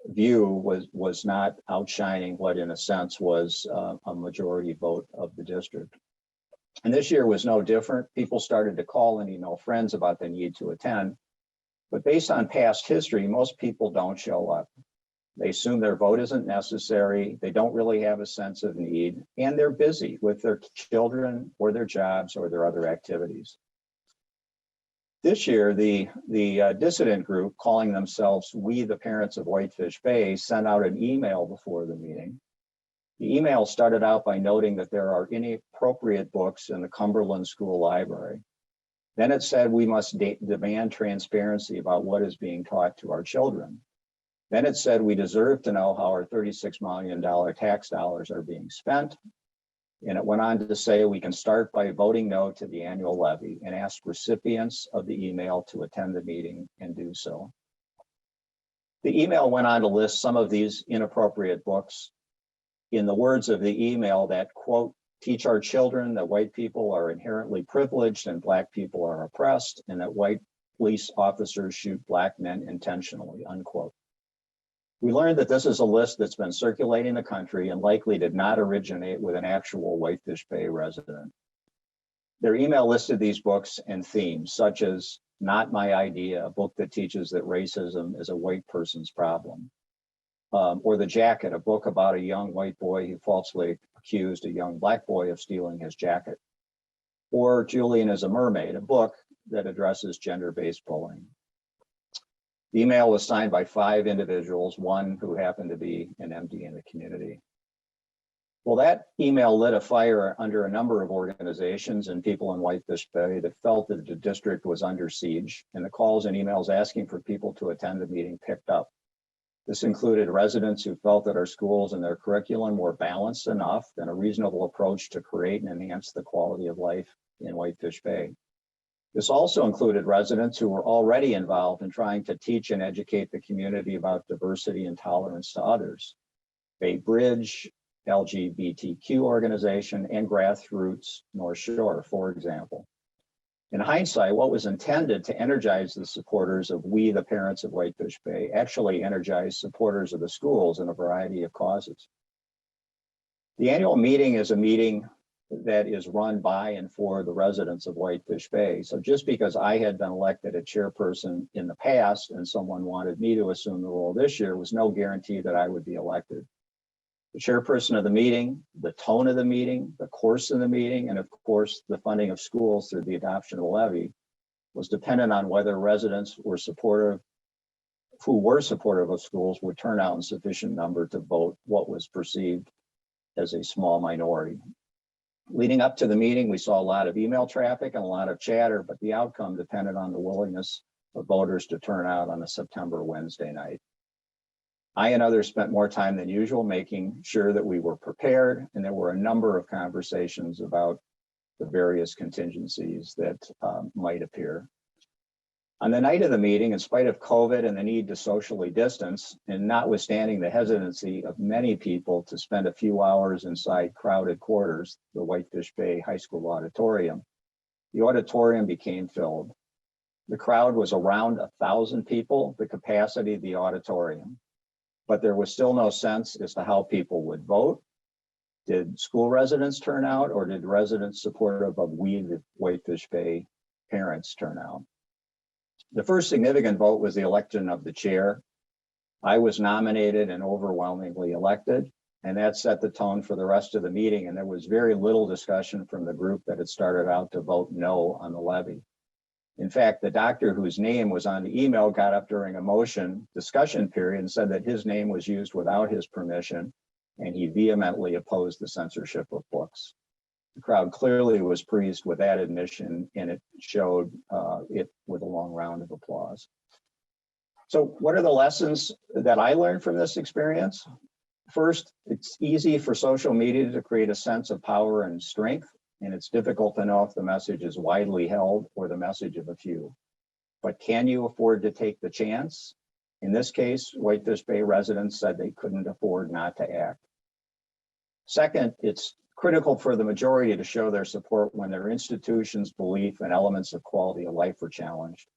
view was not outshining what in a sense was a majority vote of the district. And this year was no different. People started to call and email friends about the need to attend, but based on past history, most people don't show up. They assume their vote isn't necessary, they don't really have a sense of need, and they're busy with their children or their jobs or their other activities. This year, the dissident group, calling themselves We the Parents of Whitefish Bay, sent out an email before the meeting. The email started out by noting that there are inappropriate books in the Cumberland School Library. Then it said we must demand transparency about what is being taught to our children. Then it said we deserve to know how our $36 million tax dollars are being spent. And it went on to say we can start by voting no to the annual levy and ask recipients of the email to attend the meeting and do so. The email went on to list some of these inappropriate books in the words of the email that, quote, teach our children that white people are inherently privileged and Black people are oppressed, and that white police officers shoot Black men intentionally, unquote. We learned that this is a list that's been circulating the country and likely did not originate with an actual Whitefish Bay resident. Their email listed these books and themes, such as Not My Idea, a book that teaches that racism is a white person's problem. Or The Jacket, a book about a young white boy who falsely accused a young Black boy of stealing his jacket. Or Julian is a Mermaid, a book that addresses gender-based bullying. The email was signed by 5 individuals, one who happened to be an MD in the community. Well, that email lit a fire under a number of organizations and people in Whitefish Bay that felt that the district was under siege, and the calls and emails asking for people to attend the meeting picked up. This included residents who felt that our schools and their curriculum were balanced enough and a reasonable approach to create and enhance the quality of life in Whitefish Bay. This also included residents who were already involved in trying to teach and educate the community about diversity and tolerance to others. Bay Bridge, LGBTQ organization, and Grassroots North Shore, for example. In hindsight, what was intended to energize the supporters of We the Parents of Whitefish Bay actually energized supporters of the schools in a variety of causes. The annual meeting is a meeting that is run by and for the residents of Whitefish Bay. So just because I had been elected a chairperson in the past and someone wanted me to assume the role this year was no guarantee that I would be elected. The chairperson of the meeting, the tone of the meeting, the course of the meeting, and of course, the funding of schools through the adoption of the levy was dependent on whether residents were supportive of schools would turn out in sufficient number to vote what was perceived as a small minority. Leading up to the meeting, we saw a lot of email traffic and a lot of chatter, but the outcome depended on the willingness of voters to turn out on a September Wednesday night. I and others spent more time than usual making sure that we were prepared, and there were a number of conversations about the various contingencies that might appear. On the night of the meeting, in spite of COVID and the need to socially distance, and notwithstanding the hesitancy of many people to spend a few hours inside crowded quarters, the Whitefish Bay High School auditorium, the auditorium became filled. The crowd was around 1,000 people, the capacity of the auditorium, but there was still no sense as to how people would vote. Did school residents turn out, or did residents supportive of We the Whitefish Bay parents turn out? The first significant vote was the election of the chair. I was nominated and overwhelmingly elected, and that set the tone for the rest of the meeting, and there was very little discussion from the group that had started out to vote no on the levy. In fact, the doctor whose name was on the email got up during a motion discussion period and said that his name was used without his permission, and he vehemently opposed the censorship of books. The crowd clearly was pleased with that admission, and it showed it with a long round of applause. So what are the lessons that I learned from this experience? First, it's easy for social media to create a sense of power and strength and it's difficult to know if the message is widely held or the message of a few. But can you afford to take the chance? In this case, Whitefish Bay residents said they couldn't afford not to act. Second, it's critical for the majority to show their support when their institution's belief and elements of quality of life were challenged.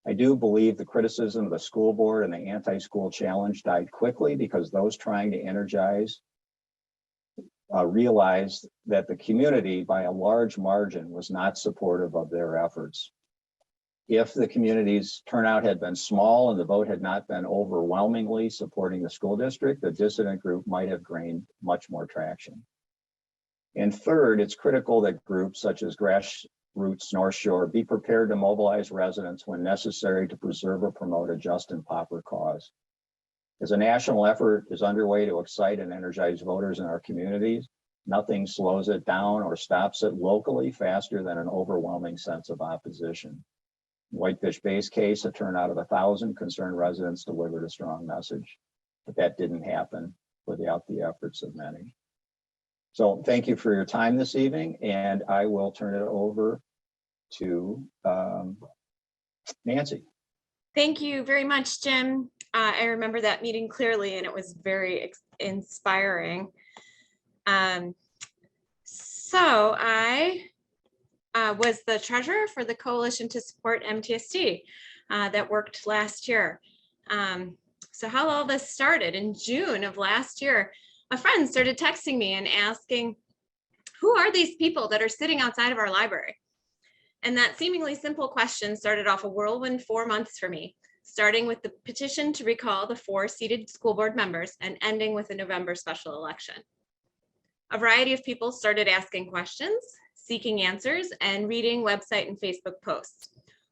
I do believe the criticism of the school board and the anti-school challenge died quickly because those trying to energize realized that the community by a large margin was not supportive of their efforts. If the community's turnout had been small and the vote had not been overwhelmingly supporting the school district, the dissident group might have gained much more traction. And third, it's critical that groups such as Grassroots North Shore be prepared to mobilize residents when necessary to preserve or promote a just and proper cause. As a national effort is underway to excite and energize voters in our communities, nothing slows it down or stops it locally faster than an overwhelming sense of opposition. In Whitefish Bay's case, a turnout of 1,000 concerned residents delivered a strong message, but that didn't happen without the efforts of many. So thank you for your time this evening, and I will turn it over to Nancy. Thank you very much, Jim. I remember that meeting clearly, and it was very inspiring. So I was the treasurer for the Coalition to Support MTST that worked last year. So how all this started in June of last year, a friend started texting me and asking, who are these people that are sitting outside of our library? And that seemingly simple question started off a whirlwind 4 months for me, starting with the petition to recall the 4 seated school board members and ending with a November special election. A variety of people started asking questions, seeking answers, and reading website and Facebook posts.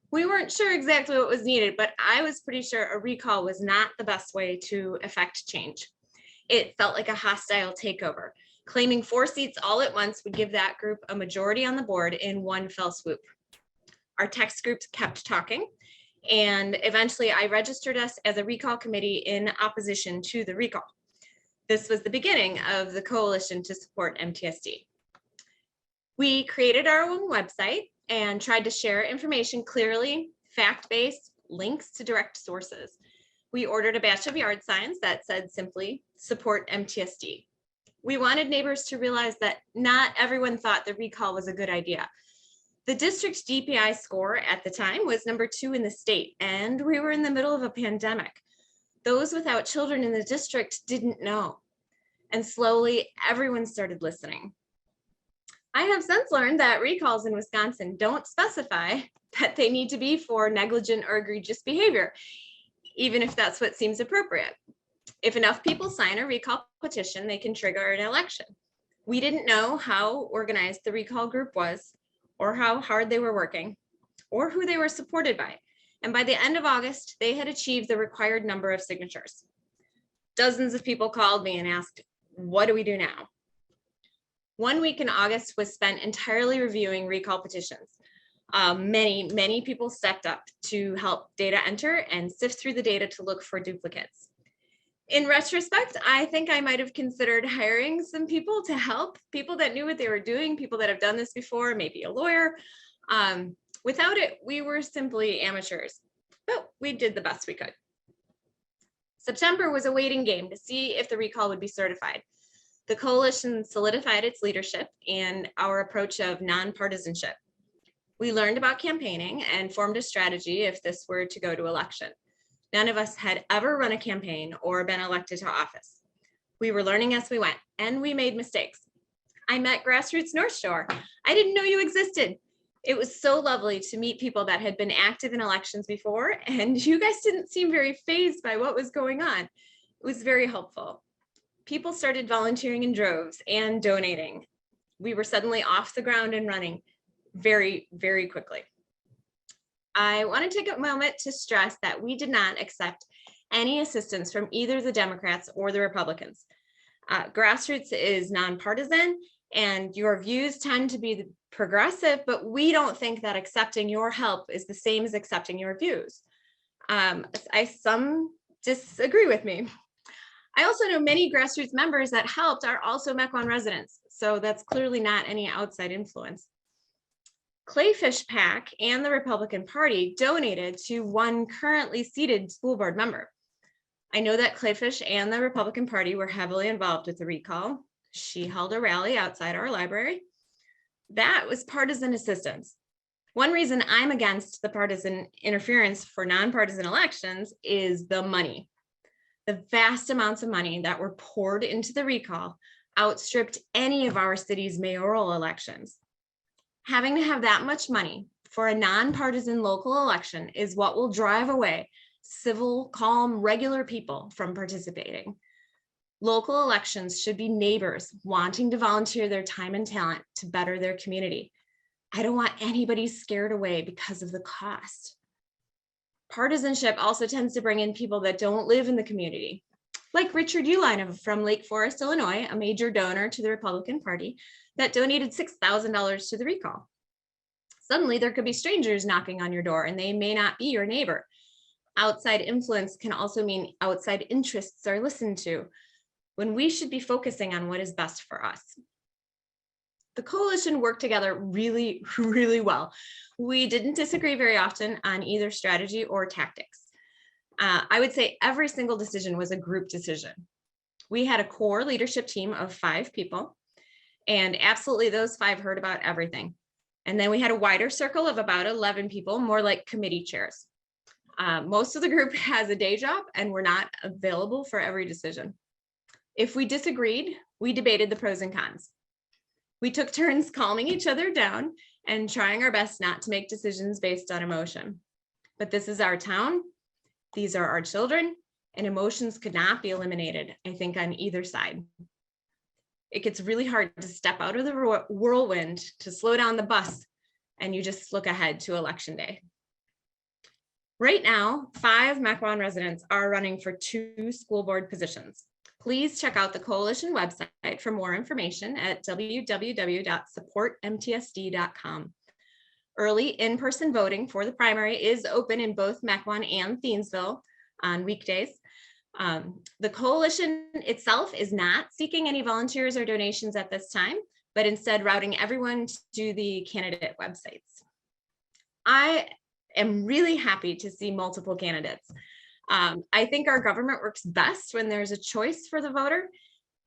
We weren't sure exactly what was needed, but I was pretty sure a recall was not the best way to effect change. It felt like a hostile takeover. Claiming 4 seats all at once would give that group a majority on the board in one fell swoop. Our text groups kept talking, and eventually I registered us as a recall committee in opposition to the recall. This was the beginning of the Coalition to Support MTST. We created our own website and tried to share information clearly, fact-based, links to direct sources. We ordered a batch of yard signs that said simply, support MTST. We wanted neighbors to realize that not everyone thought the recall was a good idea. The district DPI score at the time was number 2 in the state, and we were in the middle of a pandemic. Those without children in the district didn't know. And slowly, everyone started listening. I have since learned that recalls in Wisconsin don't specify that they need to be for negligent or egregious behavior, even if that's what seems appropriate. If enough people sign a recall petition, they can trigger an election. We didn't know how organized the recall group was, or how hard they were working, or who they were supported by. And by the end of August, they had achieved the required number of signatures. Dozens of people called me and asked, what do we do now? 1 week in August was spent entirely reviewing recall petitions. Many people stepped up to help data enter and sift through the data to look for duplicates. In retrospect, I think I might have considered hiring some people to help, people that knew what they were doing, people that have done this before, maybe a lawyer. Without it, we were simply amateurs, but we did the best we could. September was a waiting game to see if the recall would be certified. The coalition solidified its leadership and our approach of nonpartisanship. We learned about campaigning and formed a strategy if this were to go to election. None of us had ever run a campaign or been elected to office. We were learning as we went, and we made mistakes. I met Grassroots North Shore. I didn't know you existed. It was so lovely to meet people that had been active in elections before, and you guys didn't seem very fazed by what was going on. It was very helpful. People started volunteering in droves and donating. We were suddenly off the ground and running very, very quickly. I want to take a moment to stress that we did not accept any assistance from either the Democrats or the Republicans. Grassroots is nonpartisan, and your views tend to be progressive, but we don't think that accepting your help is the same as accepting your views. Some disagree with me. I also know many grassroots members that helped are also Mequon residents, so that's clearly not any outside influence. Clayfish PAC and the Republican Party donated to one currently seated school board member. I know that Clayfish and the Republican Party were heavily involved with the recall. She held a rally outside our library. That was partisan assistance. One reason I'm against the partisan interference for nonpartisan elections is the money. The vast amounts of money that were poured into the recall outstripped any of our city's mayoral elections. Having to have that much money for a nonpartisan local election is what will drive away civil, calm, regular people from participating. Local elections should be neighbors wanting to volunteer their time and talent to better their community. I don't want anybody scared away because of the cost. Partisanship also tends to bring in people that don't live in the community, like Richard Uline from Lake Forest, Illinois, a major donor to the Republican Party that donated $6,000 to the recall. Suddenly, there could be strangers knocking on your door and they may not be your neighbor. Outside influence can also mean outside interests are listened to when we should be focusing on what is best for us. The coalition worked together really, really well. We didn't disagree very often on either strategy or tactics. I would say every single decision was a group decision. We had a core leadership team of 5 people, and absolutely those 5 heard about everything. And then we had a wider circle of about 11 people, more like committee chairs. Most of the group has a day job and we're not available for every decision. If we disagreed, we debated the pros and cons. We took turns calming each other down and trying our best not to make decisions based on emotion. But this is our town, these are our children, and emotions could not be eliminated, I think, on either side. It gets really hard to step out of the whirlwind, to slow down the bus, and you just look ahead to election day. Right now, 5 Mequon residents are running for 2 school board positions. Please check out the coalition website for more information at www.supportmtsd.com. Early in-person voting for the primary is open in both Mequon and Thiensville on weekdays. The coalition itself is not seeking any volunteers or donations at this time, but instead routing everyone to the candidate websites. I am really happy to see multiple candidates. I think our government works best when there's a choice for the voter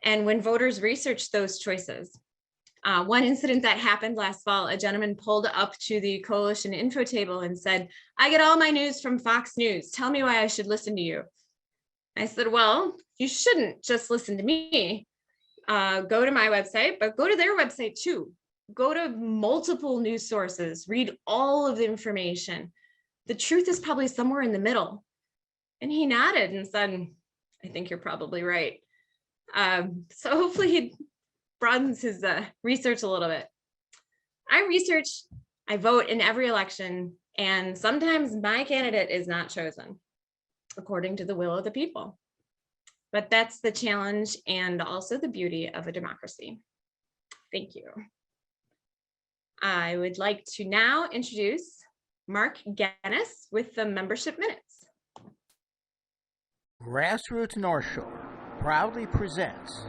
and when voters research those choices. One incident that happened last fall, a gentleman pulled up to the coalition info table and said, "I get all my news from Fox News. Tell me why I should listen to you." I said, "Well, you shouldn't just listen to me. Go to my website, but go to their website too. Go to multiple news sources, read all of the information. The truth is probably somewhere in the middle." And he nodded and said, "I think you're probably right." So hopefully he broadens his research a little bit. I research, I vote in every election, and sometimes my candidate is not chosen according to the will of the people. But that's the challenge and also the beauty of a democracy. Thank you. I would like to now introduce Mark Gannis with the membership minutes. Grassroots North Shore proudly presents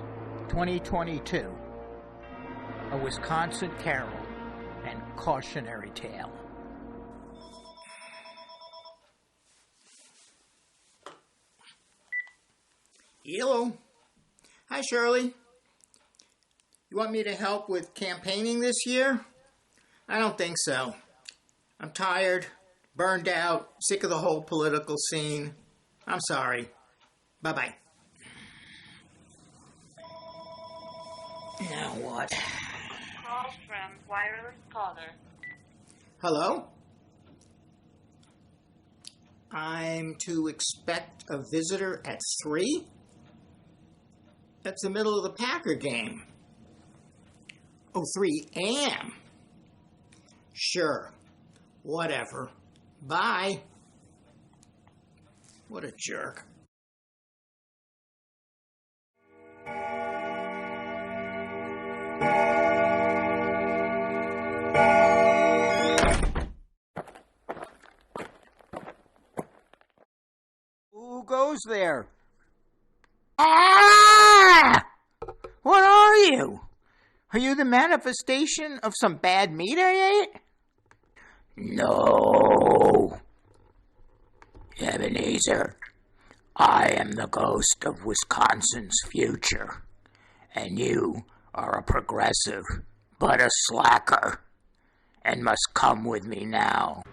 2022, a Wisconsin carol and cautionary tale. Hello. Hi, Shirley. You want me to help with campaigning this year? I don't think so. I'm tired, burned out, sick of the whole political scene. I'm sorry. Bye-bye. Now what? Call from wireless caller. Hello? I'm to expect a visitor at 3? That's the middle of the Packer game. Oh, 3 a.m. Sure. Whatever. Bye. What a jerk. Who goes there? Ah! you? Are you the manifestation of some bad meat I ate? No. Ebenezer, I am the ghost of Wisconsin's future, and you are a progressive, but a slacker, and must come with me now.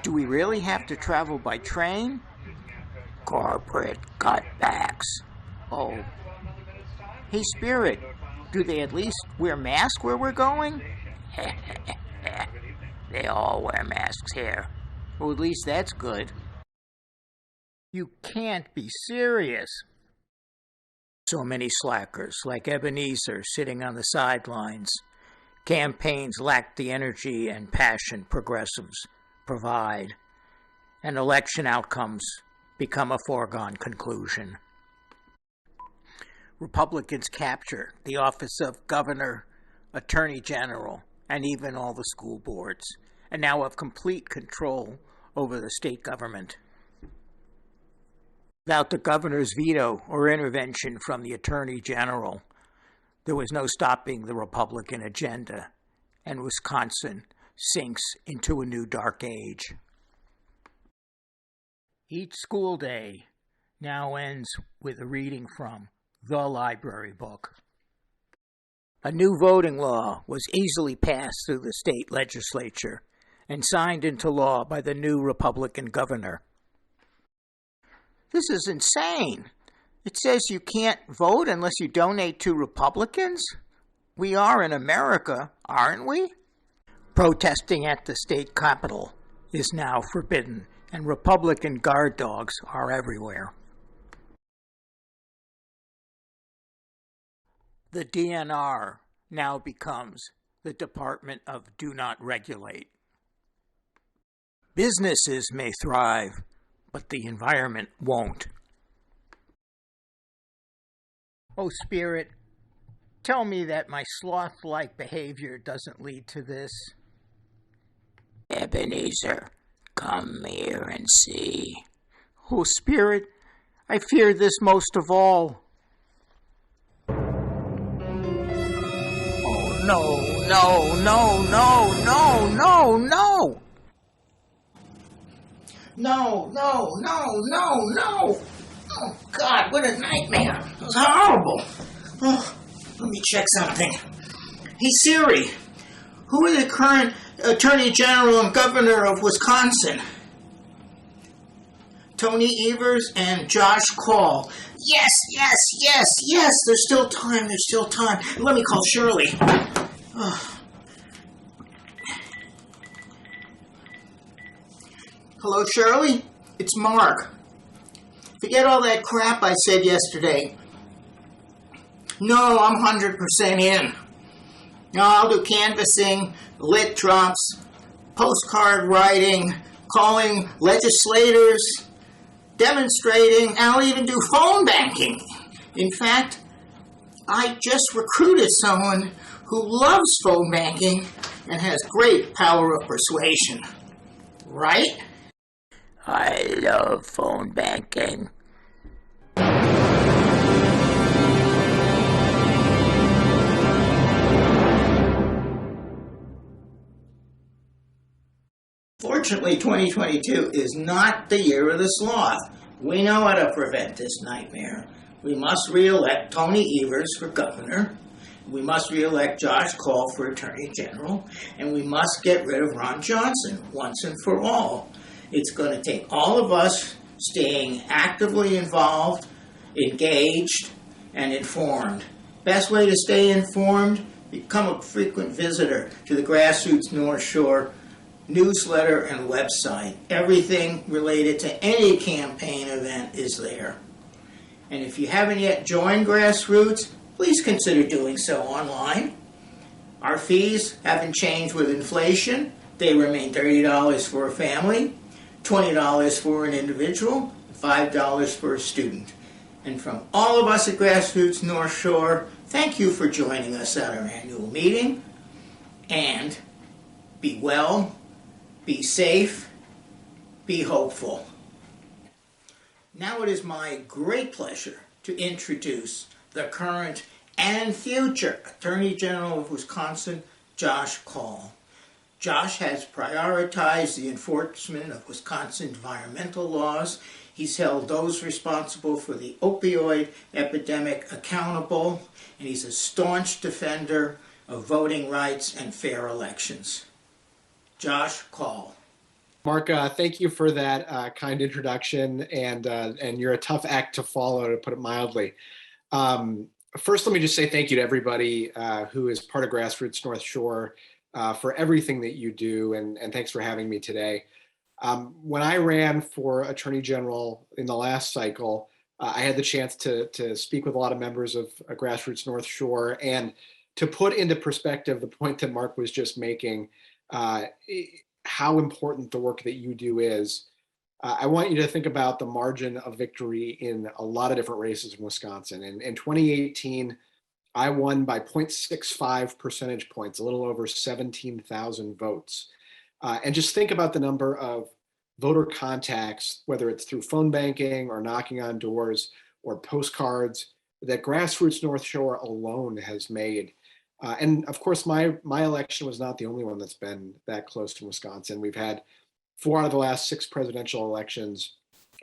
Do we really have to travel by train? Corporate cutbacks. Oh. Hey, Spirit, do they at least wear masks where we're going? They all wear masks here. Well, at least that's good. You can't be serious. So many slackers like Ebenezer sitting on the sidelines. Campaigns lack the energy and passion progressives provide, and election outcomes become a foregone conclusion. Republicans capture the office of governor, attorney general, and even all the school boards, and now have complete control over the state government. Without the governor's veto or intervention from the attorney general, there was no stopping the Republican agenda, and Wisconsin sinks into a new dark age. Each school day now ends with a reading from the library book. A new voting law was easily passed through the state legislature and signed into law by the new Republican governor. This is insane. It says you can't vote unless you donate to Republicans? We are in America, aren't we? Protesting at the state capitol is now forbidden, and Republican guard dogs are everywhere. The DNR now becomes the Department of Do Not Regulate. Businesses may thrive, but the environment won't. Oh, Spirit, tell me that my sloth-like behavior doesn't lead to this. Ebenezer, come here and see. Oh, Spirit, I fear this most of all. Oh, no, no, no, no, no, no, no! No, no, no, no, no. Oh, God, what a nightmare. It was horrible. Oh, let me check something. Hey, Siri, who are the current Attorney General and Governor of Wisconsin? Tony Evers and Josh Call. Yes, yes, yes, yes. There's still time. There's still time. Let me call Shirley. Oh. Hello, Shirley? It's Mark. Forget all that crap I said yesterday. No, I'm 100% in. No, I'll do canvassing, lit drops, postcard writing, calling legislators, demonstrating. I'll even do phone banking. In fact, I just recruited someone who loves phone banking and has great power of persuasion. Right? I love phone banking. Fortunately, 2022 is not the year of the sloth. We know how to prevent this nightmare. We must re-elect Tony Evers for governor. We must re-elect Josh Call for attorney general. And we must get rid of Ron Johnson once and for all. It's going to take all of us staying actively involved, engaged, and informed. Best way to stay informed, become a frequent visitor to the Grassroots North Shore newsletter and website. Everything related to any campaign event is there. And if you haven't yet joined Grassroots, please consider doing so online. Our fees haven't changed with inflation. They remain $30 for a family, $20 for an individual, $5 for a student. And from all of us at Grassroots North Shore, thank you for joining us at our annual meeting. And be well, be safe, be hopeful. Now it is my great pleasure to introduce the current and future Attorney General of Wisconsin, Josh Kaul. Josh has prioritized the enforcement of Wisconsin environmental laws. He's held those responsible for the opioid epidemic accountable, and he's a staunch defender of voting rights and fair elections. Josh Kaul. Mark, thank you for that kind introduction, and you're a tough act to follow, to put it mildly. First, let me just say thank you to everybody who is part of Grassroots North Shore for everything that you do, and thanks for having me today. When I ran for Attorney General in the last cycle, I had the chance to speak with a lot of members of Grassroots North Shore, and to put into perspective the point that Mark was just making, how important the work that you do is. I want you to think about the margin of victory in a lot of different races in Wisconsin. In 2018, I won by 0.65 percentage points, a little over 17,000 votes. And just think about the number of voter contacts, whether it's through phone banking or knocking on doors or postcards, that Grassroots North Shore alone has made. And of course, my election was not the only one that's been that close to Wisconsin. We've had 4 out of the last 6 presidential elections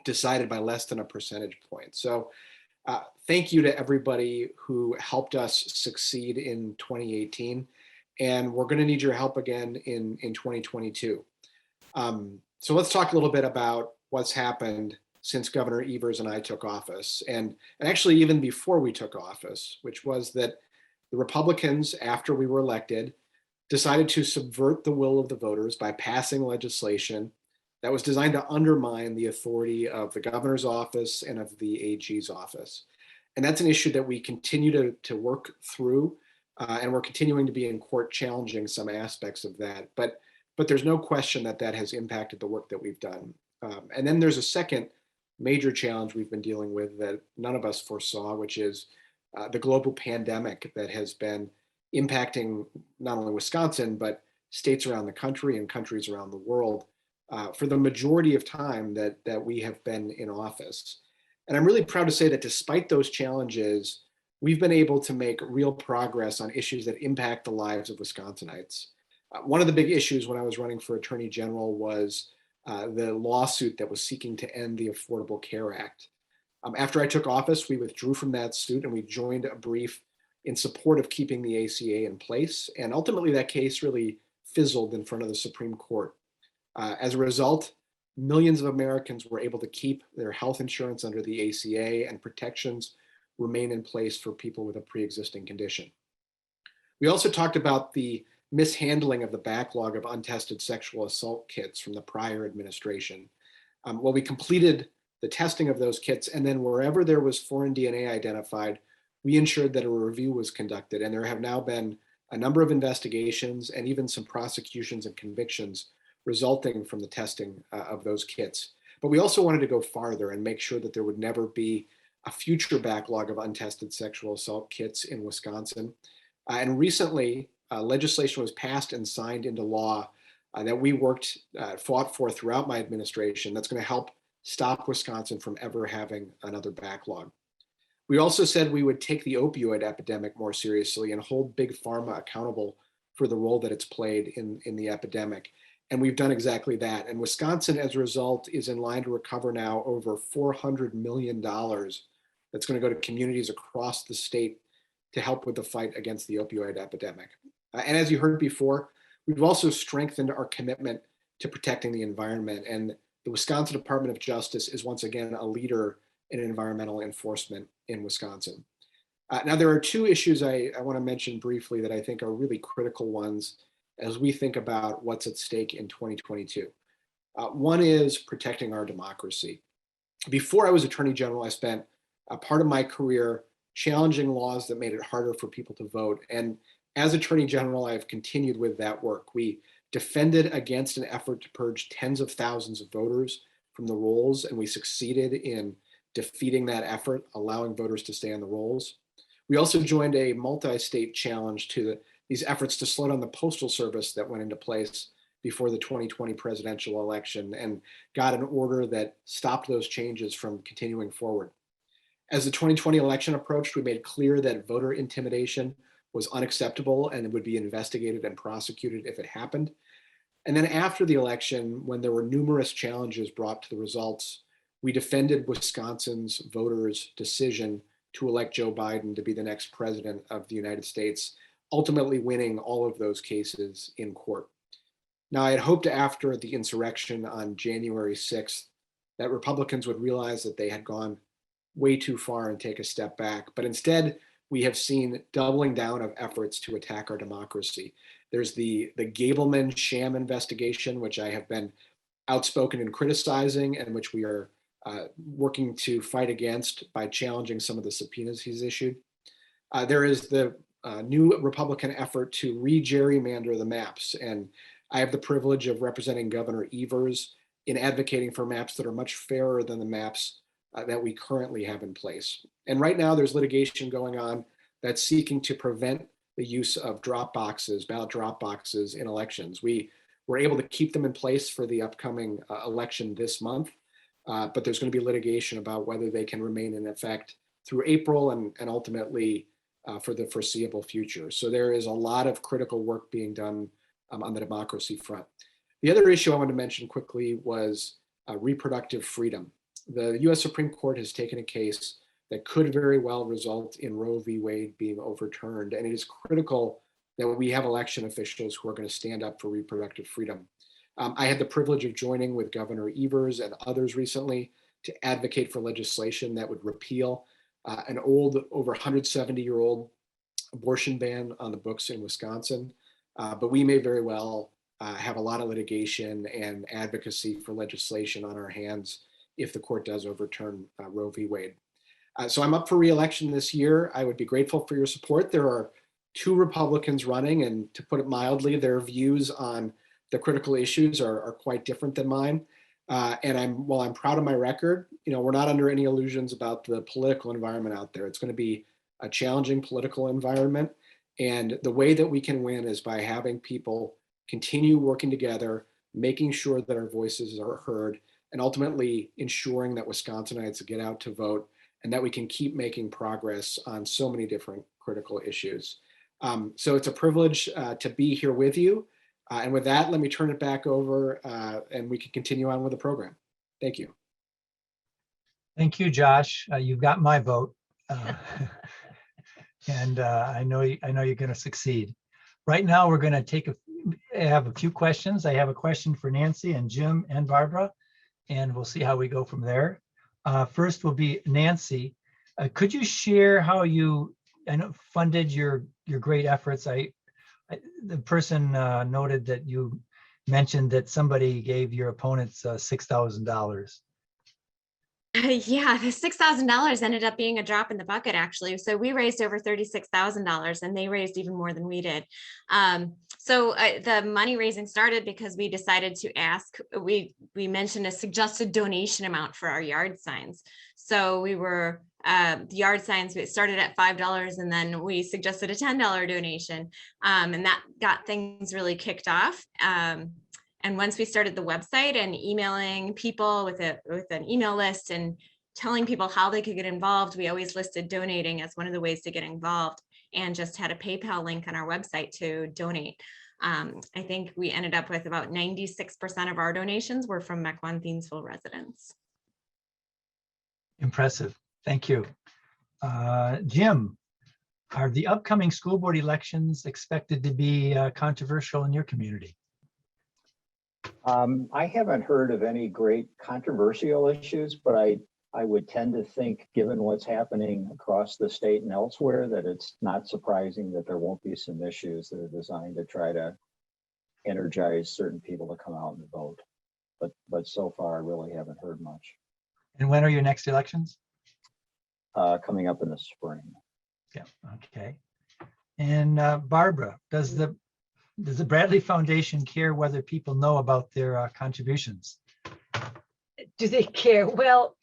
decided by less than a percentage point. So thank you to everybody who helped us succeed in 2018. And we're going to need your help again in 2022. So let's talk a little bit about what's happened since Governor Evers and I took office. And actually, even before we took office, which was that the Republicans, after we were elected, decided to subvert the will of the voters by passing legislation that was designed to undermine the authority of the governor's office and of the AG's office. And that's an issue that we continue to work through, and we're continuing to be in court challenging some aspects of that. But there's no question that that has impacted the work that we've done. And then there's a second major challenge we've been dealing with that none of us foresaw, which is the global pandemic that has been impacting not only Wisconsin, but states around the country and countries around the world for the majority of time that we have been in office. And I'm really proud to say that despite those challenges, we've been able to make real progress on issues that impact the lives of Wisconsinites. One of the big issues when I was running for Attorney General was the lawsuit that was seeking to end the Affordable Care Act. After I took office, we withdrew from that suit and we joined a brief in support of keeping the ACA in place. And ultimately that case really fizzled in front of the Supreme Court. As a result, millions of Americans were able to keep their health insurance under the ACA, and protections remain in place for people with a pre-existing condition. We also talked about the mishandling of the backlog of untested sexual assault kits from the prior administration. Well, we completed the testing of those kits, and then wherever there was foreign DNA identified, we ensured that a review was conducted, and there have now been a number of investigations and even some prosecutions and convictions resulting from the testing of those kits. But we also wanted to go farther and make sure that there would never be a future backlog of untested sexual assault kits in Wisconsin. And recently, legislation was passed and signed into law that we fought for throughout my administration that's going to help stop Wisconsin from ever having another backlog. We also said we would take the opioid epidemic more seriously and hold Big Pharma accountable for the role that it's played in the epidemic. And we've done exactly that. And Wisconsin, as a result, is in line to recover now over $400 million that's going to go to communities across the state to help with the fight against the opioid epidemic. And as you heard before, we've also strengthened our commitment to protecting the environment. And the Wisconsin Department of Justice is once again a leader in environmental enforcement in Wisconsin. Now, there are 2 issues I want to mention briefly that I think are really critical ones as we think about what's at stake in 2022. One is protecting our democracy. Before I was Attorney General, I spent a part of my career challenging laws that made it harder for people to vote. And as Attorney General, I've continued with that work. We defended against an effort to purge tens of thousands of voters from the rolls, and we succeeded in defeating that effort, allowing voters to stay on the rolls. We also joined a multi-state challenge to these efforts to slow down the Postal Service that went into place before the 2020 presidential election, and got an order that stopped those changes from continuing forward. As the 2020 election approached, we made clear that voter intimidation was unacceptable and it would be investigated and prosecuted if it happened. And then after the election, when there were numerous challenges brought to the results, we defended Wisconsin's voters' decision to elect Joe Biden to be the next president of the United States, ultimately winning all of those cases in court. Now, I had hoped after the insurrection on January 6th that Republicans would realize that they had gone way too far and take a step back. But instead, we have seen doubling down of efforts to attack our democracy. There's the Gableman sham investigation, which I have been outspoken in criticizing and which we are working to fight against by challenging some of the subpoenas he's issued. There is the new Republican effort to re-gerrymander the maps. And I have the privilege of representing Governor Evers in advocating for maps that are much fairer than the maps that we currently have in place. And right now there's litigation going on that's seeking to prevent the use of drop boxes, ballot drop boxes in elections. We were able to keep them in place for the upcoming election this month, but there's going to be litigation about whether they can remain in effect through April and ultimately for the foreseeable future. So there is a lot of critical work being done on the democracy front. The other issue I want to mention quickly was reproductive freedom. The US Supreme Court has taken a case that could very well result in Roe v. Wade being overturned. And it is critical that we have election officials who are going to stand up for reproductive freedom. I had the privilege of joining with Governor Evers and others recently to advocate for legislation that would repeal an old, over 170-year-old abortion ban on the books in Wisconsin. But we may very well have a lot of litigation and advocacy for legislation on our hands if the court does overturn Roe v. Wade. So I'm up for re-election this year. I would be grateful for your support. There are 2 Republicans running, and to put it mildly, their views on the critical issues are quite different than mine. And while I'm proud of my record, we're not under any illusions about the political environment out there. It's going to be a challenging political environment. And the way that we can win is by having people continue working together, making sure that our voices are heard, and ultimately ensuring that Wisconsinites get out to vote and that we can keep making progress on so many different critical issues. So it's a privilege to be here with you. And with that, let me turn it back over and we can continue on with the program. Thank you. Thank you, Josh. You've got my vote. And I know you're going to succeed. Right now, we're going to have a few questions. I have a question for Nancy and Jim and Barbara, and we'll see how we go from there. First will be Nancy. Could you share how you funded your great efforts? The person noted that you mentioned that somebody gave your opponents $6,000. Yeah, the $6,000 ended up being a drop in the bucket, actually. So we raised over $36,000 and they raised even more than we did. So the money raising started because we decided to ask, we mentioned a suggested donation amount for our yard signs. So we were, the yard signs, it started at $5 and then we suggested a $10 donation. And that got things really kicked off. And once we started the website and emailing people with an email list and telling people how they could get involved, we always listed donating as one of the ways to get involved and just had a PayPal link on our website to donate. I think we ended up with about 96% of our donations were from Mequon-Thiensville residents. Impressive. Thank you. Jim, are the upcoming school board elections expected to be controversial in your community? I haven't heard of any great controversial issues, but I would tend to think, given what's happening across the state and elsewhere, that it's not surprising that there won't be some issues that are designed to try to energize certain people to come out and vote. But so far, I really haven't heard much. And when are your next elections? Coming up in the spring. Yeah, okay. And Barbara, does the Bradley Foundation care whether people know about their contributions? Do they care? Well,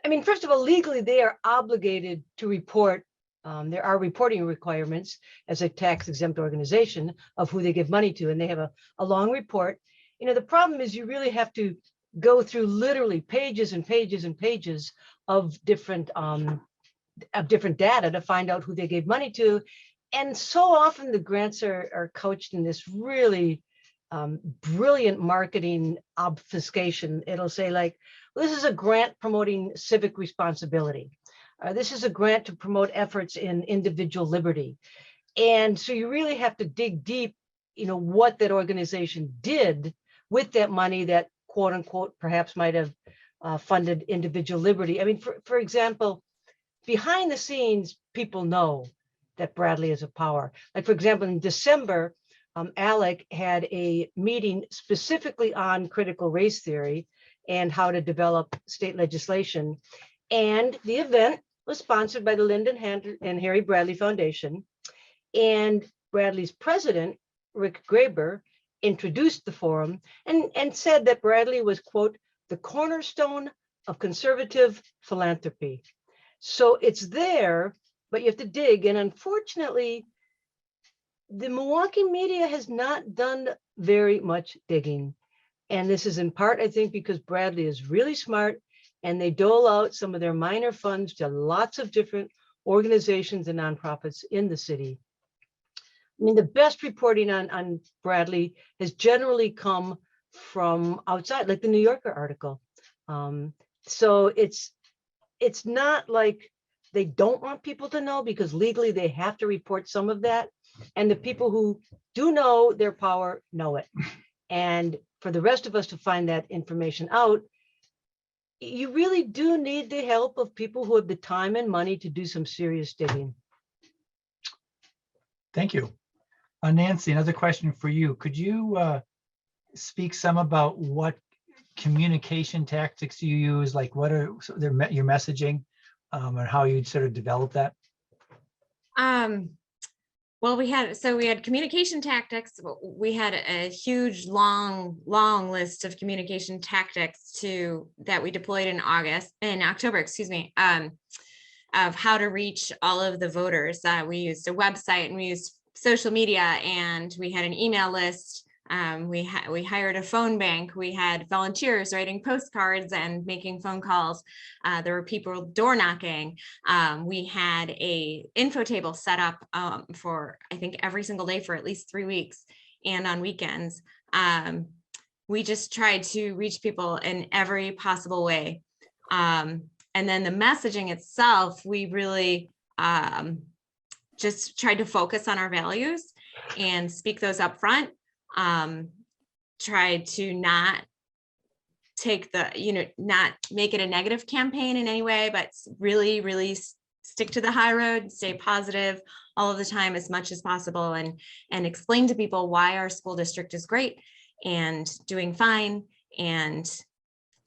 I mean, first of all, legally, they are obligated to report. There are reporting requirements as a tax exempt organization of who they give money to, and they have a long report. The problem is you really have to go through literally pages and pages and pages of different different data to find out who they gave money to. And so often the grants are couched in this really brilliant marketing obfuscation. It'll say like, well, this is a grant promoting civic responsibility. This is a grant to promote efforts in individual liberty. And so you really have to dig deep, what that organization did with that money that quote unquote perhaps might have funded individual liberty. I mean, for example, behind the scenes, people know that Bradley is a power. Like, for example, in December, ALEC had a meeting specifically on critical race theory and how to develop state legislation. And the event was sponsored by the Lyndon and Harry Bradley Foundation. And Bradley's president, Rick Graber, introduced the forum and said that Bradley was, quote, the cornerstone of conservative philanthropy. So it's there, but you have to dig. And unfortunately, the Milwaukee media has not done very much digging. And this is in part, I think, because Bradley is really smart and they dole out some of their minor funds to lots of different organizations and nonprofits in the city. I mean, the best reporting on Bradley has generally come from outside, like the New Yorker article. So it's not like they don't want people to know, because legally they have to report some of that. And the people who do know their power know it. And for the rest of us to find that information out, you really do need the help of people who have the time and money to do some serious digging. Thank you. Nancy, another question for you. Could you speak some about what communication tactics you use, like what are your messaging and how you'd sort of develop that? Well, we had communication tactics. We had a huge, long list of communication tactics that we deployed in October, of how to reach all of the voters. We used a website and we used social media, and we had an email list. We hired a phone bank. We had volunteers writing postcards and making phone calls. There were people door knocking. We had a info table set up for, I think, every single day for at least 3 weeks, and on weekends. We just tried to reach people in every possible way. And then the messaging itself, we really just tried to focus on our values and speak those up front. Tried to not take not make it a negative campaign in any way, but really, really stick to the high road, stay positive all of the time as much as possible, and explain to people why our school district is great and doing fine, and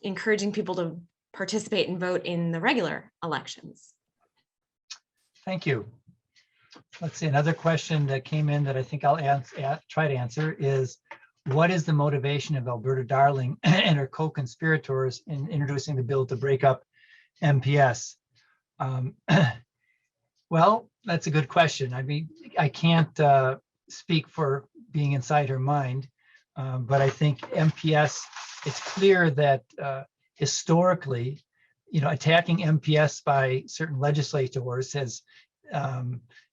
encouraging people to participate and vote in the regular elections. Thank you. Let's see, another question that came in that I think I'll try to answer is, what is the motivation of Alberta Darling and her co-conspirators in introducing the bill to break up MPS? Well, that's a good question. I mean, I can't speak for being inside her mind, but I think MPS, it's clear that historically, attacking MPS by certain legislators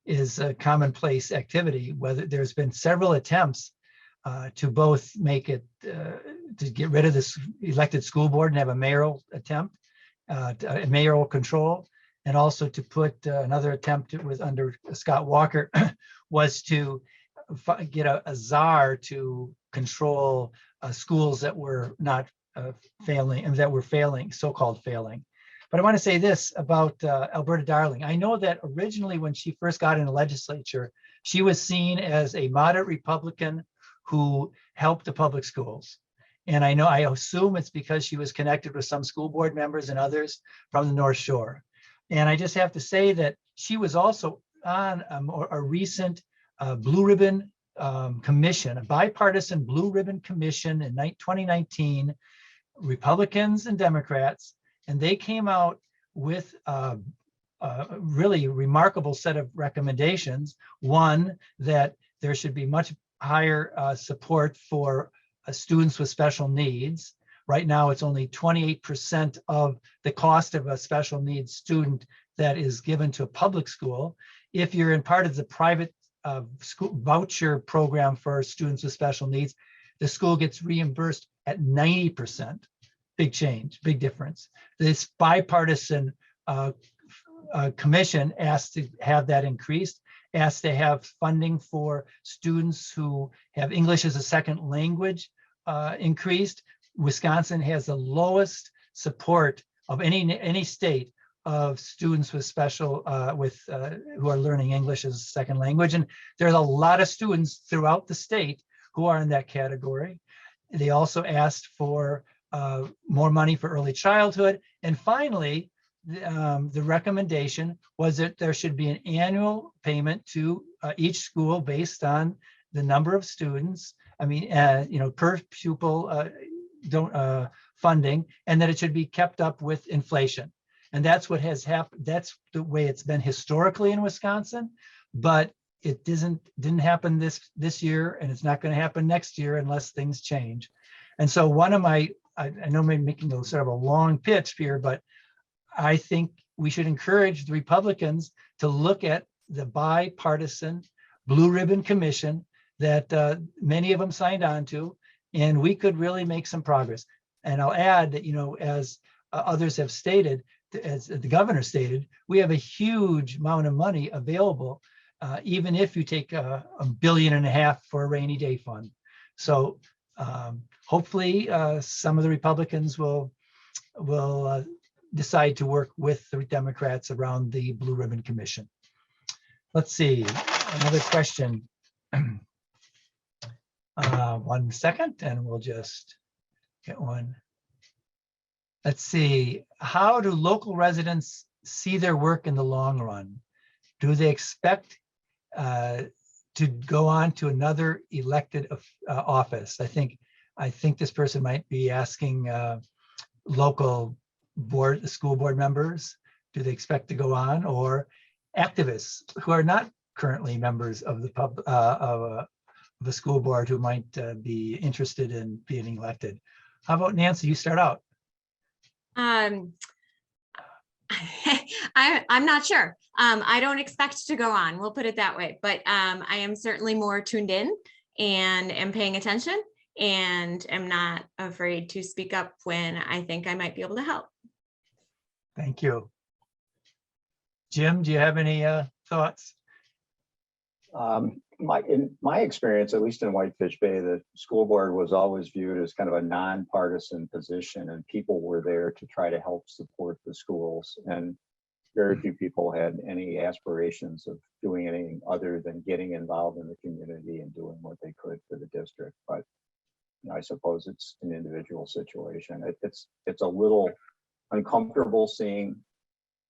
is a commonplace activity. Whether there's been several attempts to both make it to get rid of this elected school board and have a mayoral attempt, mayoral control, and also to put another attempt with under Scott Walker was to get a czar to control schools that were not failing, and that were failing, so-called failing. But I want to say this about Alberta Darling. I know that originally when she first got in the legislature, she was seen as a moderate Republican who helped the public schools. And I assume it's because she was connected with some school board members and others from the North Shore. And I just have to say that she was also on a recent Blue Ribbon Commission, a bipartisan Blue Ribbon Commission in 2019, Republicans and Democrats. And they came out with a really remarkable set of recommendations. One, that there should be much higher support for students with special needs. Right now, it's only 28% of the cost of a special needs student that is given to a public school. If you're in part of the private school voucher program for students with special needs, the school gets reimbursed at 90%. Big change, big difference. This bipartisan commission asked to have that increased, asked to have funding for students who have English as a second language increased. Wisconsin has the lowest support of any state of students with special who are learning English as a second language, and there's a lot of students throughout the state who are in that category. They also asked for more money for early childhood, and finally, the recommendation was that there should be an annual payment to each school based on the number of students. I mean, per pupil funding, and that it should be kept up with inflation. And that's what has happened. That's the way it's been historically in Wisconsin, but it didn't happen this year, and it's not going to happen next year unless things change. And so one of my, I know I'm making a sort of a long pitch here, but I think we should encourage the Republicans to look at the bipartisan Blue Ribbon Commission that many of them signed on to, and we could really make some progress. And I'll add that, as others have stated, as the governor stated, we have a huge amount of money available, even if you take $1.5 billion for a rainy day fund. So hopefully some of the Republicans will decide to work with the Democrats around the Blue Ribbon Commission. Let's see, another question. 1 second, and we'll just get one. Let's see, how do local residents see their work in the long run? Do they expect to go on to another elected office? I think this person might be asking local school board members. Do they expect to go on, or activists who are not currently members of the school board who might be interested in being elected? How about Nancy? You start out. I'm not sure. I don't expect to go on. We'll put it that way. But I am certainly more tuned in and am paying attention, and am not afraid to speak up when I think I might be able to help. Thank you. Jim, do you have any thoughts? In my experience, at least in Whitefish Bay, the school board was always viewed as kind of a nonpartisan position, and people were there to try to help support the schools. And very few people had any aspirations of doing anything other than getting involved in the community and doing what they could for the district. But I suppose it's an individual situation. It's a little uncomfortable seeing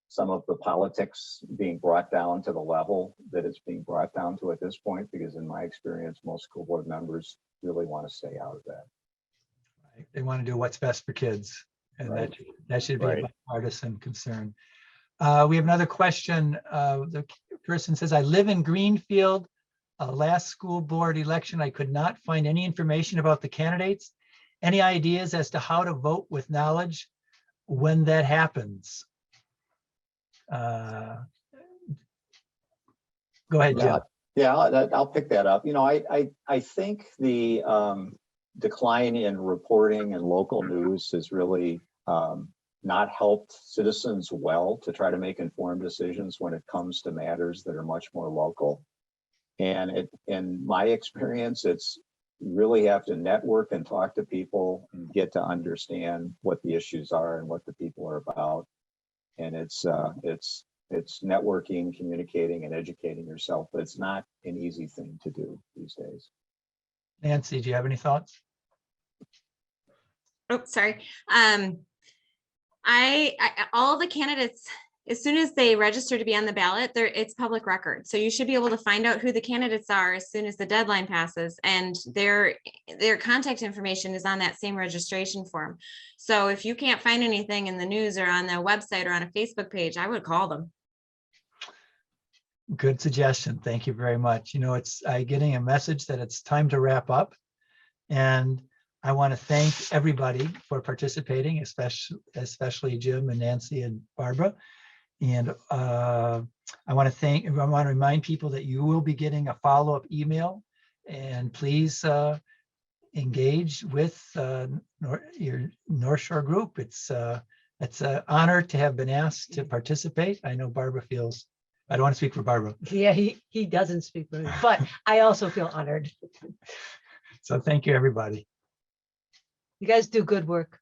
some of the politics being brought down to the level that it's being brought down to at this point, because in my experience, most school board members really want to stay out of that. Right. They want to do what's best for kids, and right. that should be a bipartisan concern. We have another question. The person says, I live in Greenfield. Last school board election, I could not find any information about the candidates. Any ideas as to how to vote with knowledge when that happens? Go ahead, Jim. Yeah, I'll pick that up. I think the decline in reporting and local news has really not helped citizens well to try to make informed decisions when it comes to matters that are much more local. And in my experience, it's really have to network and talk to people and get to understand what the issues are and what the people are about. And it's networking, communicating, and educating yourself, but it's not an easy thing to do these days. Nancy, do you have any thoughts? Oh, sorry. All the candidates, as soon as they register to be on the ballot, it's public record. So you should be able to find out who the candidates are as soon as the deadline passes, and their contact information is on that same registration form. So if you can't find anything in the news or on the website or on a Facebook page, I would call them. Good suggestion. Thank you very much. It's getting a message that it's time to wrap up, and I want to thank everybody for participating, especially Jim and Nancy and Barbara. And I want to remind people that you will be getting a follow-up email, and please engage with your North Shore group. It's an honor to have been asked to participate. I know Barbara feels, I don't want to speak for Barbara. Yeah, he doesn't speak for me, but I also feel honored. So thank you, everybody. You guys do good work.